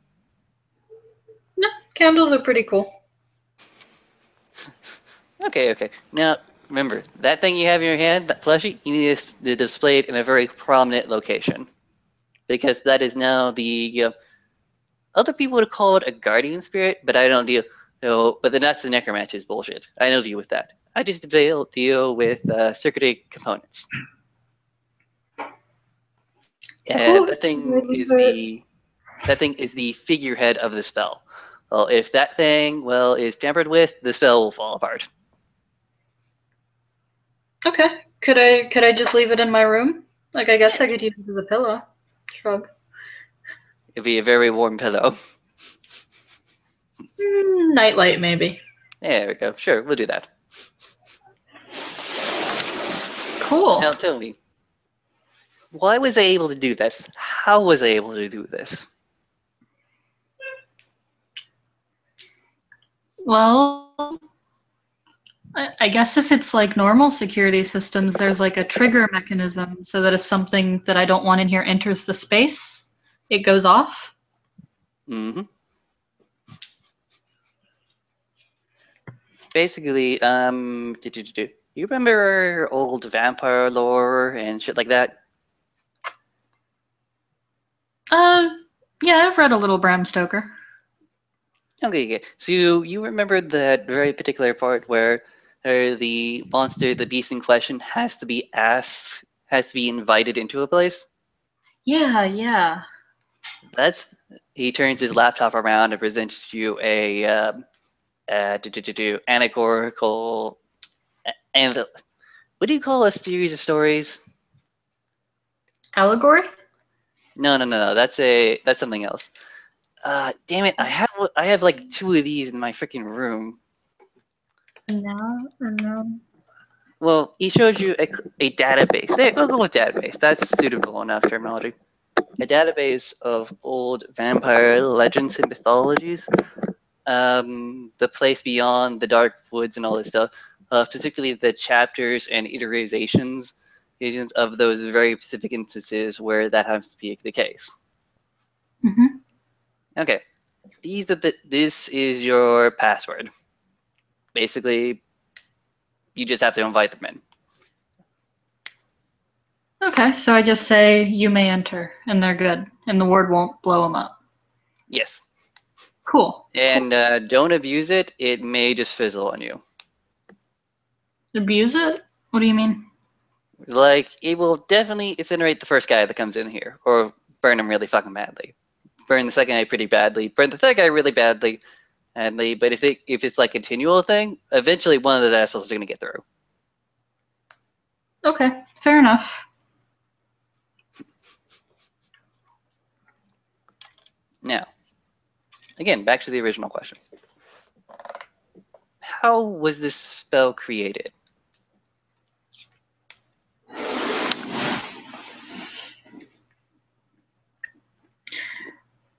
No, candles are pretty cool. Okay. Now, remember, that thing you have in your hand, that plushie, you need to display it in a very prominent location. Because that is now the other people would call it a guardian spirit, but I don't deal. No, but then that's the necromancer's bullshit. I don't deal with that. I just deal with circuitry components. Cool. That thing is the figurehead of the spell. Well, if that thing is tampered with, the spell will fall apart. Okay. Could I just leave it in my room? Like, I guess I could use it as a pillow. Shrug. It'd be a very warm pillow. Nightlight, maybe. There we go. Sure, we'll do that. Cool. Now tell me, why was I able to do this? How was I able to do this? Well, I guess if it's like normal security systems, there's like a trigger mechanism so that if something that I don't want in here enters the space, it goes off. Mm-hmm. Basically, you remember old vampire lore and shit like that? Uh, yeah, I've read a little Bram Stoker. Okay. So you remember that very particular part where the monster, the beast in question, has to be invited into a place? Yeah. He turns his laptop around and presents you a anagorical and what do you call a series of stories? Allegory? No. That's something else. Damn it! I have like two of these in my freaking room. No. Well, he showed you a database. There, we'll go with database. That's suitable enough terminology. A database of old vampire legends and mythologies. The place beyond the dark woods and all this stuff. Particularly the chapters and iterations of those very specific instances where that happens to be the case. Mm-hmm. Okay, this is your password. Basically, you just have to invite them in. Okay, so I just say, you may enter, and they're good, and the word won't blow them up. Yes. Cool. And don't abuse it. It may just fizzle on you. Abuse it? What do you mean? Like, it will definitely incinerate the first guy that comes in here, or burn him really fucking badly. Burn the second guy pretty badly. Burn the third guy really badly. But if it's like a continual thing, eventually one of those assholes is going to get through. Okay, fair enough. Now, again, back to the original question. How was this spell created?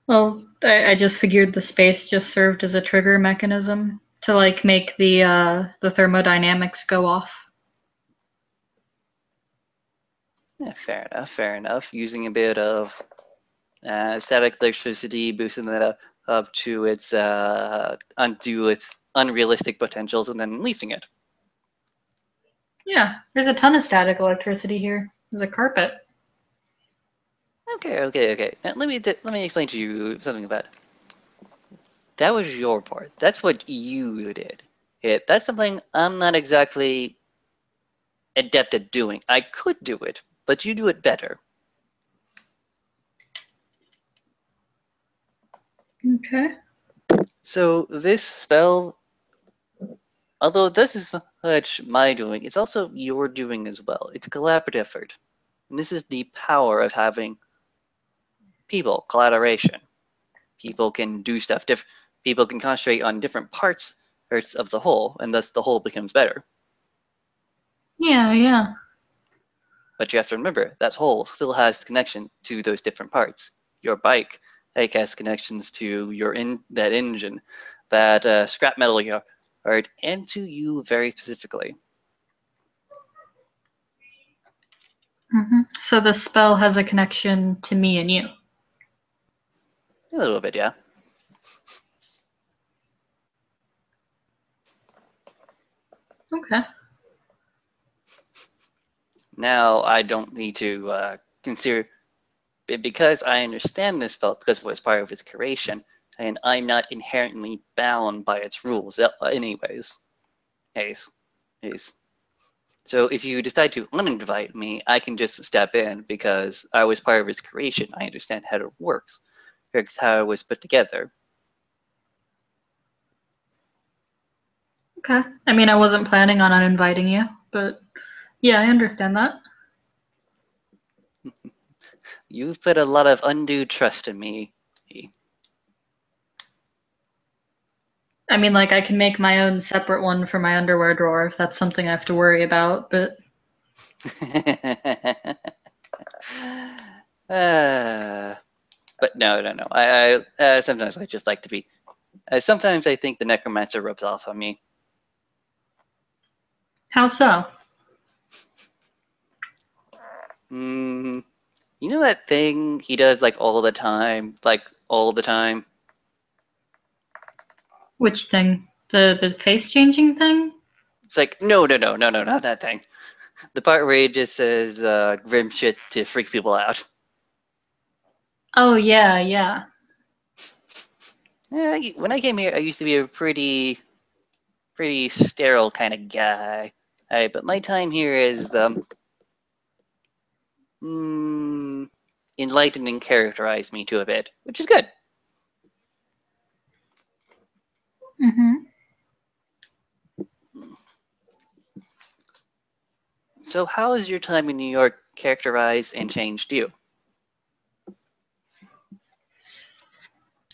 Well, I just figured the space just served as a trigger mechanism to like make the thermodynamics go off. Yeah, fair enough. Using a bit of static electricity, boosting that up. up to its unrealistic potentials and then releasing it. Yeah, there's a ton of static electricity here. There's a carpet. Okay. Now let me explain to you something about it. That was your part. That's what you did. That's something I'm not exactly adept at doing. I could do it, but you do it better. Okay. So this spell, although this is much my doing, it's also your doing as well. It's a collaborative effort. And this is the power of having people, collaboration. People can do stuff different. People can concentrate on different parts of the whole, and thus the whole becomes better. Yeah. But you have to remember that whole still has the connection to those different parts. Your bike has connections to that engine, that scrap metal yard, and to you very specifically. So the spell has a connection to me and you. A little bit, yeah. Okay. Now I don't need to consider, because I understand this spell because it was part of its creation, and I'm not inherently bound by its rules anyways. Ace. So if you decide to uninvite me, I can just step in because I was part of its creation. I understand how it works. It's how it was put together. Okay. I mean, I wasn't planning on uninviting you, but yeah, I understand that. You've put a lot of undue trust in me. I mean, like, I can make my own separate one for my underwear drawer if that's something I have to worry about, but But no. I sometimes I just like to be. Sometimes I think the necromancer rubs off on me. how so? You know that thing he does like all the time, Which thing? The face changing thing? It's like no, not that thing. The part where he just says grim shit to freak people out. Oh yeah. Yeah, when I came here, I used to be a pretty sterile kind of guy. But my time here is enlightened and characterized me to a bit, which is good. So how has your time in New York characterized and changed you?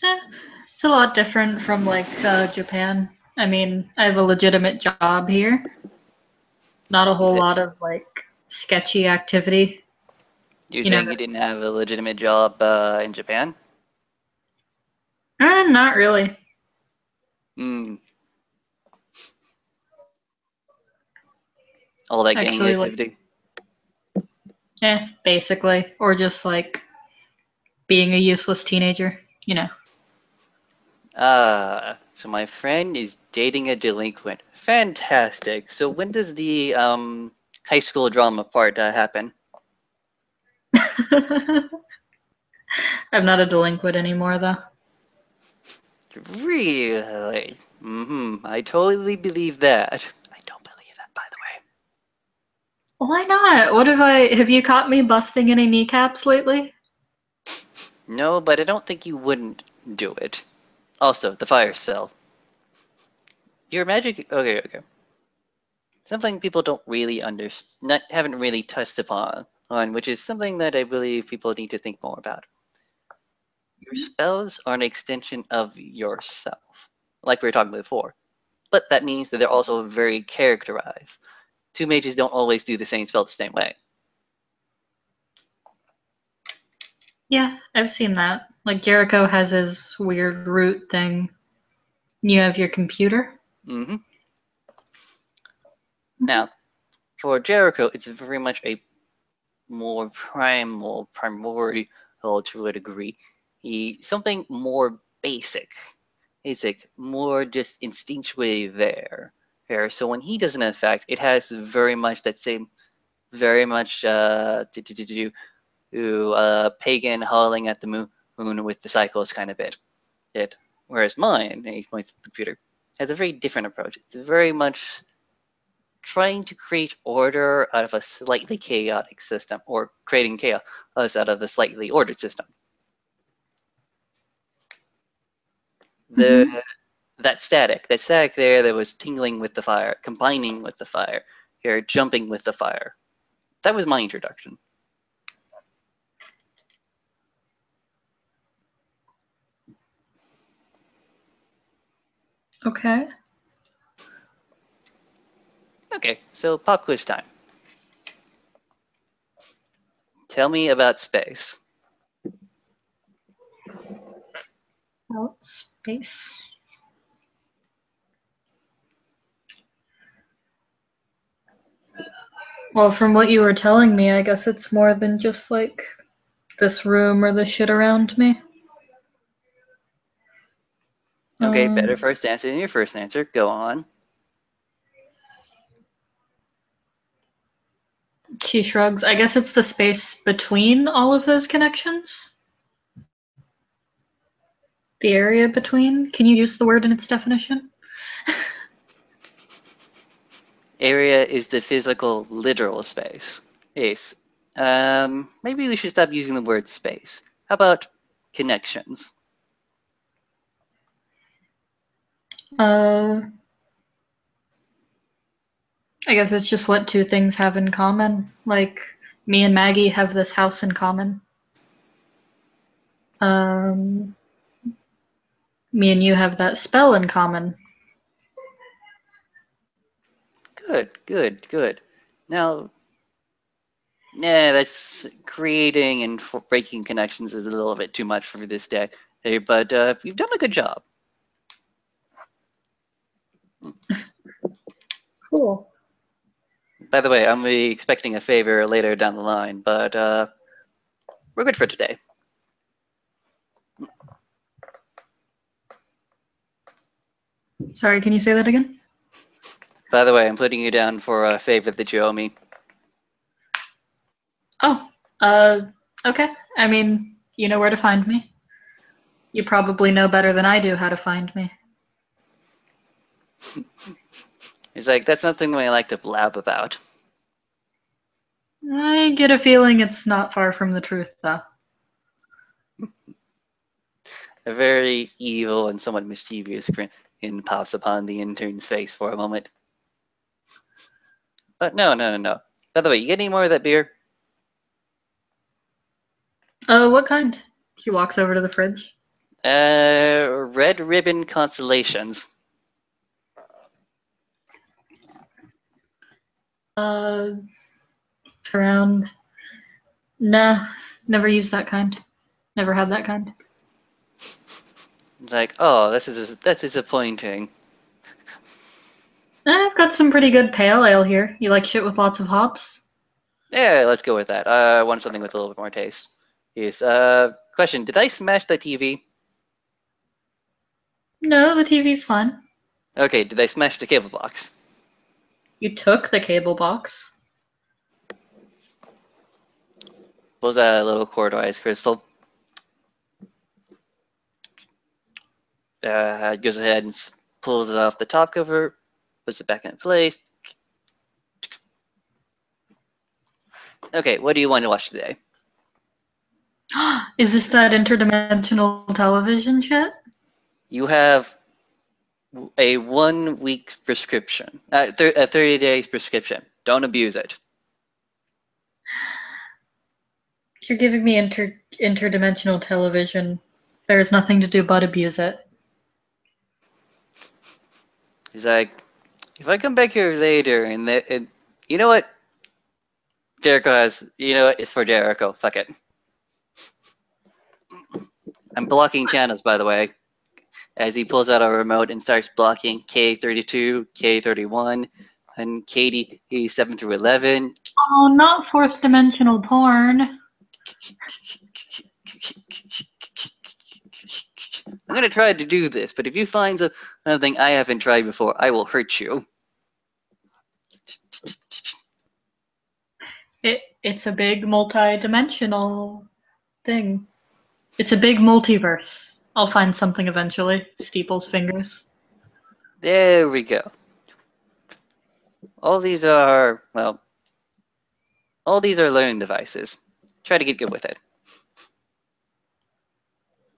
It's a lot different from like Japan. I mean, I have a legitimate job here. Not a whole lot of like sketchy activity. You're You know, saying you didn't have a legitimate job in Japan? not really. All that gang Actually, like, activity? basically, or just like being a useless teenager. You know. So my friend is dating a delinquent. Fantastic. So when does the high school drama part happen? I'm not a delinquent anymore, though. Really? I totally believe that. I don't believe that, by the way. Why not? Have you caught me busting any kneecaps lately? No, but I don't think you wouldn't do it. Also, the fire spell. Your magic. Okay. Something people don't really haven't really touched upon, which is something that I believe people need to think more about. Your spells are an extension of yourself, like we were talking about before. But that means that they're also very characterized. Two mages don't always do the same spell the same way. Yeah, I've seen that. Like Jericho has his weird root thing. You have your computer. Now, for Jericho, it's very much a more primordial to a degree. Something more basic, more just instinctually there. So when he does an effect, it has very much that same, very much pagan howling at the moon with the cycles kind of it. Whereas mine, and he points at the computer, has a very different approach. It's very much trying to create order out of a slightly chaotic system, or creating chaos out of a slightly ordered system. That static there that was tingling with the fire, combining with the fire, here jumping with the fire. That was my introduction. Okay. Okay, so pop quiz time. Tell me about space. Out space. Well, from what you were telling me, I guess it's more than just like this room or the shit around me. Okay, better first answer than your first answer. Go on. She shrugs. I guess it's the space between all of those connections? The area between? Can you use the word in its definition? Area is the physical, literal space. Yes. Maybe we should stop using the word space. How about connections? I guess it's just what two things have in common. Like, me and Maggie have this house in common. Me and you have that spell in common. Good. Now, that's creating and breaking connections is a little bit too much for this day. Hey, but you've done a good job. Cool. By the way, I'm expecting a favor later down the line, but we're good for today. Sorry, can you say that again? By the way, I'm putting you down for a favor that you owe me. Oh, okay. I mean, you know where to find me. You probably know better than I do how to find me. It's like, that's not something I like to blab about. I get a feeling it's not far from the truth, though. A very evil and somewhat mischievous grin pops upon the intern's face for a moment. But no. By the way, you get any more of that beer? What kind? She walks over to the fridge. Red Ribbon Constellations. Around. Nah, never used that kind. Never had that kind. Like, oh, that's disappointing. I've got some pretty good pale ale here. You like shit with lots of hops? Yeah, let's go with that. I want something with a little bit more taste. Yes. Question: did I smash the TV? No, the TV's fine. Okay. Did I smash the cable box? You took the cable box. Pulls out a little quarter ice crystal. Goes ahead and pulls it off the top cover, puts it back in place. Okay, what do you want to watch today? Is this that interdimensional television shit? You have a 1 week prescription, a 30 days prescription. Don't abuse it. You're giving me interdimensional television. There's nothing to do but abuse it. He's like, if I come back here later and you know what? Jericho has, you know what? It's for Jericho. Fuck it. I'm blocking channels, by the way, as he pulls out a remote and starts blocking K32, K31, and KD 7 through 11. Oh, not fourth dimensional porn. I'm going to try to do this, but if you find something I haven't tried before, I will hurt you. It's a big multi-dimensional thing. It's a big multiverse. I'll find something eventually. Steeple's fingers. There we go. All these are, well, all these are learning devices. Try to get good with it.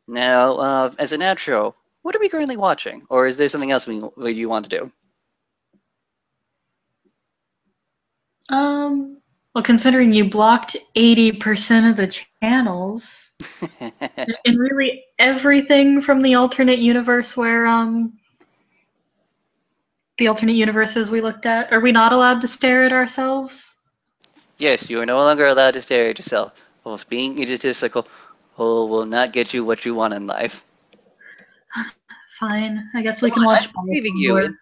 Now, as an outro, what are we currently watching? Or is there something else you want to do? Well, considering you blocked 80% of the channels, and really everything from the alternate universe where, the alternate universes we looked at, are we not allowed to stare at ourselves? Yes, you are no longer allowed to stare at yourself. Both being egotistical will not get you what you want in life. Fine, I guess we Come can on, I'm watch saving you.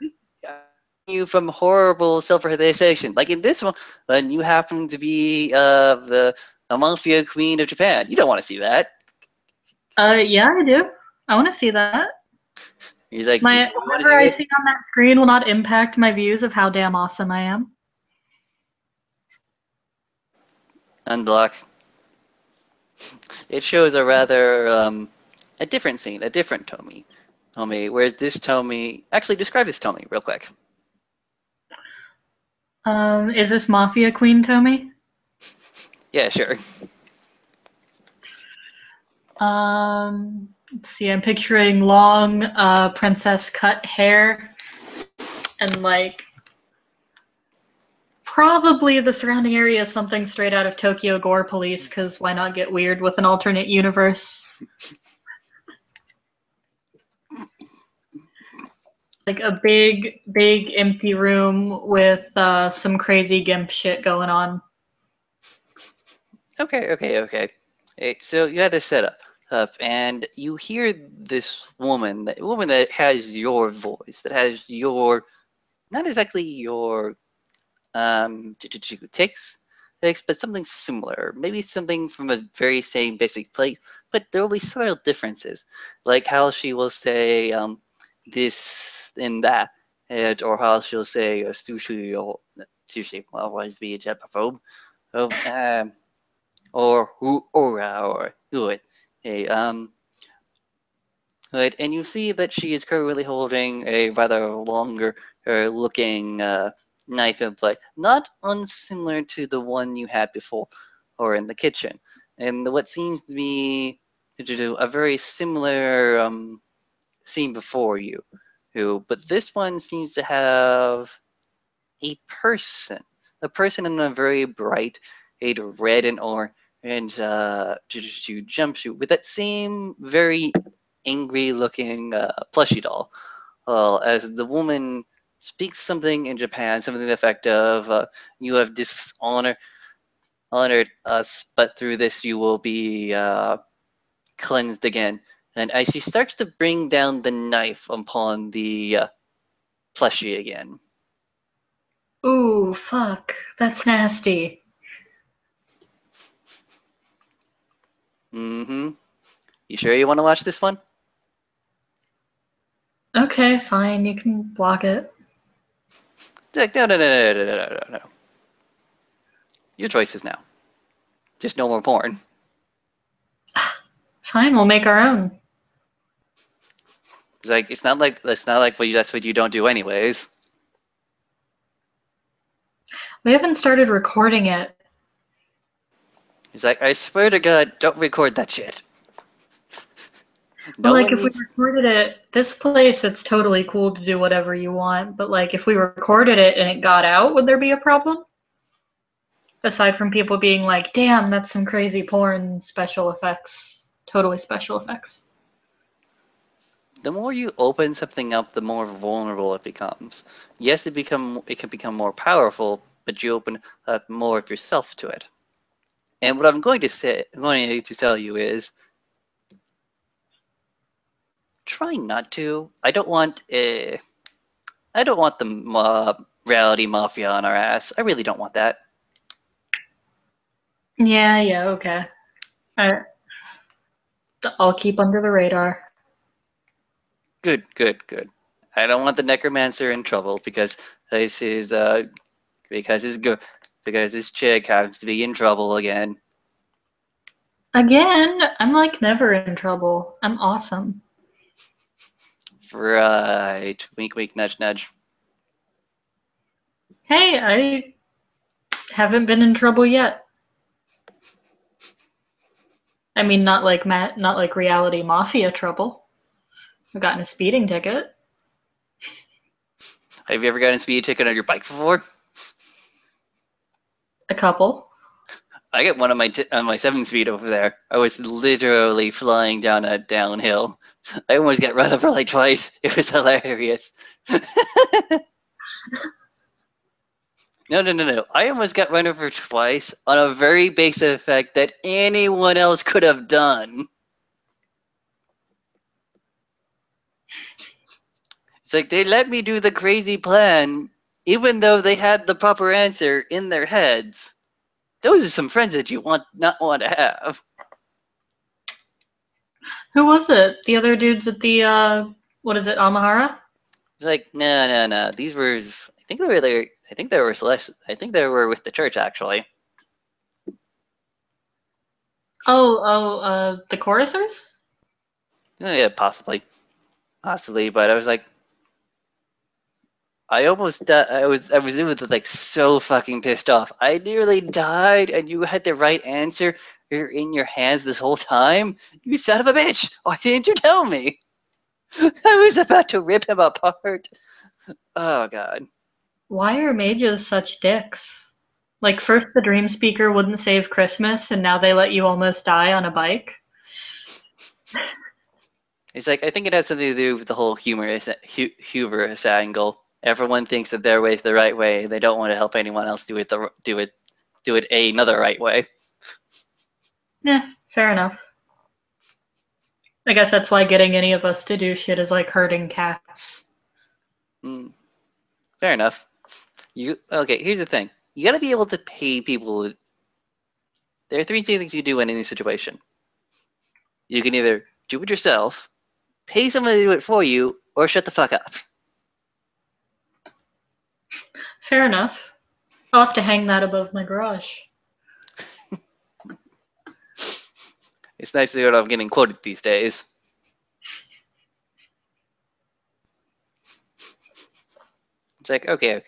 You from horrible self-realization. Like in this one, when you happen to be the mafia queen of Japan. You don't want to see that. Yeah, I do. I want to see that. He's like, you don't want to Whatever see I this? see on that screen will not impact my views of how damn awesome I am. Unblock. It shows a rather a different scene, a different Tomy. Whereas this Tomy, actually describe this Tomy real quick. Is this Mafia Queen Tomy? Yeah, sure. Let's see, I'm picturing long princess cut hair and like probably the surrounding area is something straight out of Tokyo Gore Police, because why not get weird with an alternate universe? Like a big, big empty room with some crazy gimp shit going on. Okay. So you had this set up, and you hear this woman, that has your voice, that has your, not exactly your takes, but something similar. Maybe something from a very same basic plate, but there will be subtle differences, like how she will say this and that, or how she'll say sushi or sushi. Well, always be a Japaphobe. Oh, or who or who it. Hey, right, and you see that she is currently holding a rather longer looking knife and blade, not unsimilar to the one you had before or in the kitchen. And what seems to be to do a very similar scene before you, but this one seems to have a person in a very bright, a red and orange jumpsuit with that same very angry looking plushie doll. Well, as the woman speaks something in Japan, something to the effect of, "You have honored us, but through this you will be cleansed again." And as she starts to bring down the knife upon the plushie again. Ooh, fuck. That's nasty. Mm-hmm. You sure you want to watch this one? Okay, fine. You can block it. Like, no. Your choices now. Just no more porn. Fine, we'll make our own. It's like it's not like that's what you don't do anyways. We haven't started recording it. He's like, I swear to God, don't record that shit. But No like, one if we needs. recorded it, this place, it's totally cool to do whatever you want. But like, if we recorded it and it got out, would there be a problem? Aside from people being like, damn, that's some crazy porn special effects. Totally special effects. The more you open something up, the more vulnerable it becomes. Yes, it can become more powerful, but you open up more of yourself to it. And what I'm going to tell you is, try not to. I don't want the reality mafia on our ass. I really don't want that. Yeah, okay. I'll keep under the radar. Good, good, good. I don't want the necromancer in trouble because this is because this chick happens to be in trouble again. Again, I'm like never in trouble. I'm awesome. Right. Wink, wink, nudge, nudge. Hey, I haven't been in trouble yet. I mean, not like reality mafia trouble. I've gotten a speeding ticket. Have you ever gotten a speed ticket on your bike before? A couple. I got one on my 7-speed over there. I was literally flying down a downhill. I almost got run over like twice. It was hilarious. No. I almost got run over twice on a very basic effect that anyone else could have done. It's like they let me do the crazy plan, even though they had the proper answer in their heads. Those are some friends that you not want to have. Who was it? The other dudes at the what is it, Amahara? It's like, no. These were, I think they were there. I think they were less. I think they were with the church actually. The chorusers? Yeah, possibly, but I was like, I almost, I was like so fucking pissed off. I nearly died, and you had the right answer. You're in your hands this whole time. You son of a bitch! Why didn't you tell me? I was about to rip him apart. Oh god. Why are mages such dicks? Like, first the dream speaker wouldn't save Christmas, and now they let you almost die on a bike? It's like, I think it has something to do with the whole humorous angle. Everyone thinks that their way is the right way. They don't want to help anyone else do it another right way. Yeah, fair enough. I guess that's why getting any of us to do shit is like herding cats. Fair enough. Okay? Here's the thing. You gotta be able to pay people. There are three things you do in any situation. You can either do it yourself, pay someone to do it for you, or shut the fuck up. Fair enough. I'll have to hang that above my garage. It's nice to hear I'm getting quoted these days. It's like, okay.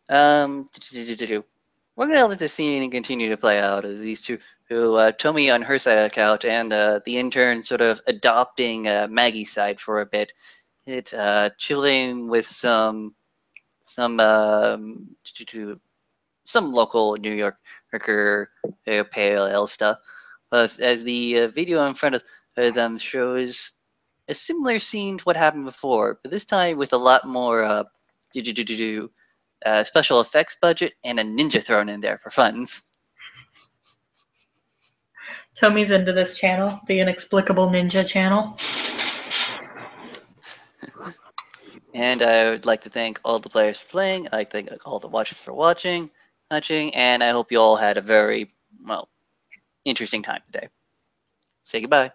We're gonna let the scene continue to play out as these two, who Tomi on her side of the couch and the intern sort of adopting Maggie's side for a bit. Chilling with some local New Yorker pale ale stuff. As the video in front of them shows a similar scene to what happened before, but this time with a lot more special effects budget and a ninja thrown in there for funds. Tomi's into this channel, the Inexplicable Ninja channel. And I would like to thank all the players for playing. I'd like to thank all the watchers for watching, and I hope you all had a very, well, interesting time today. Say goodbye.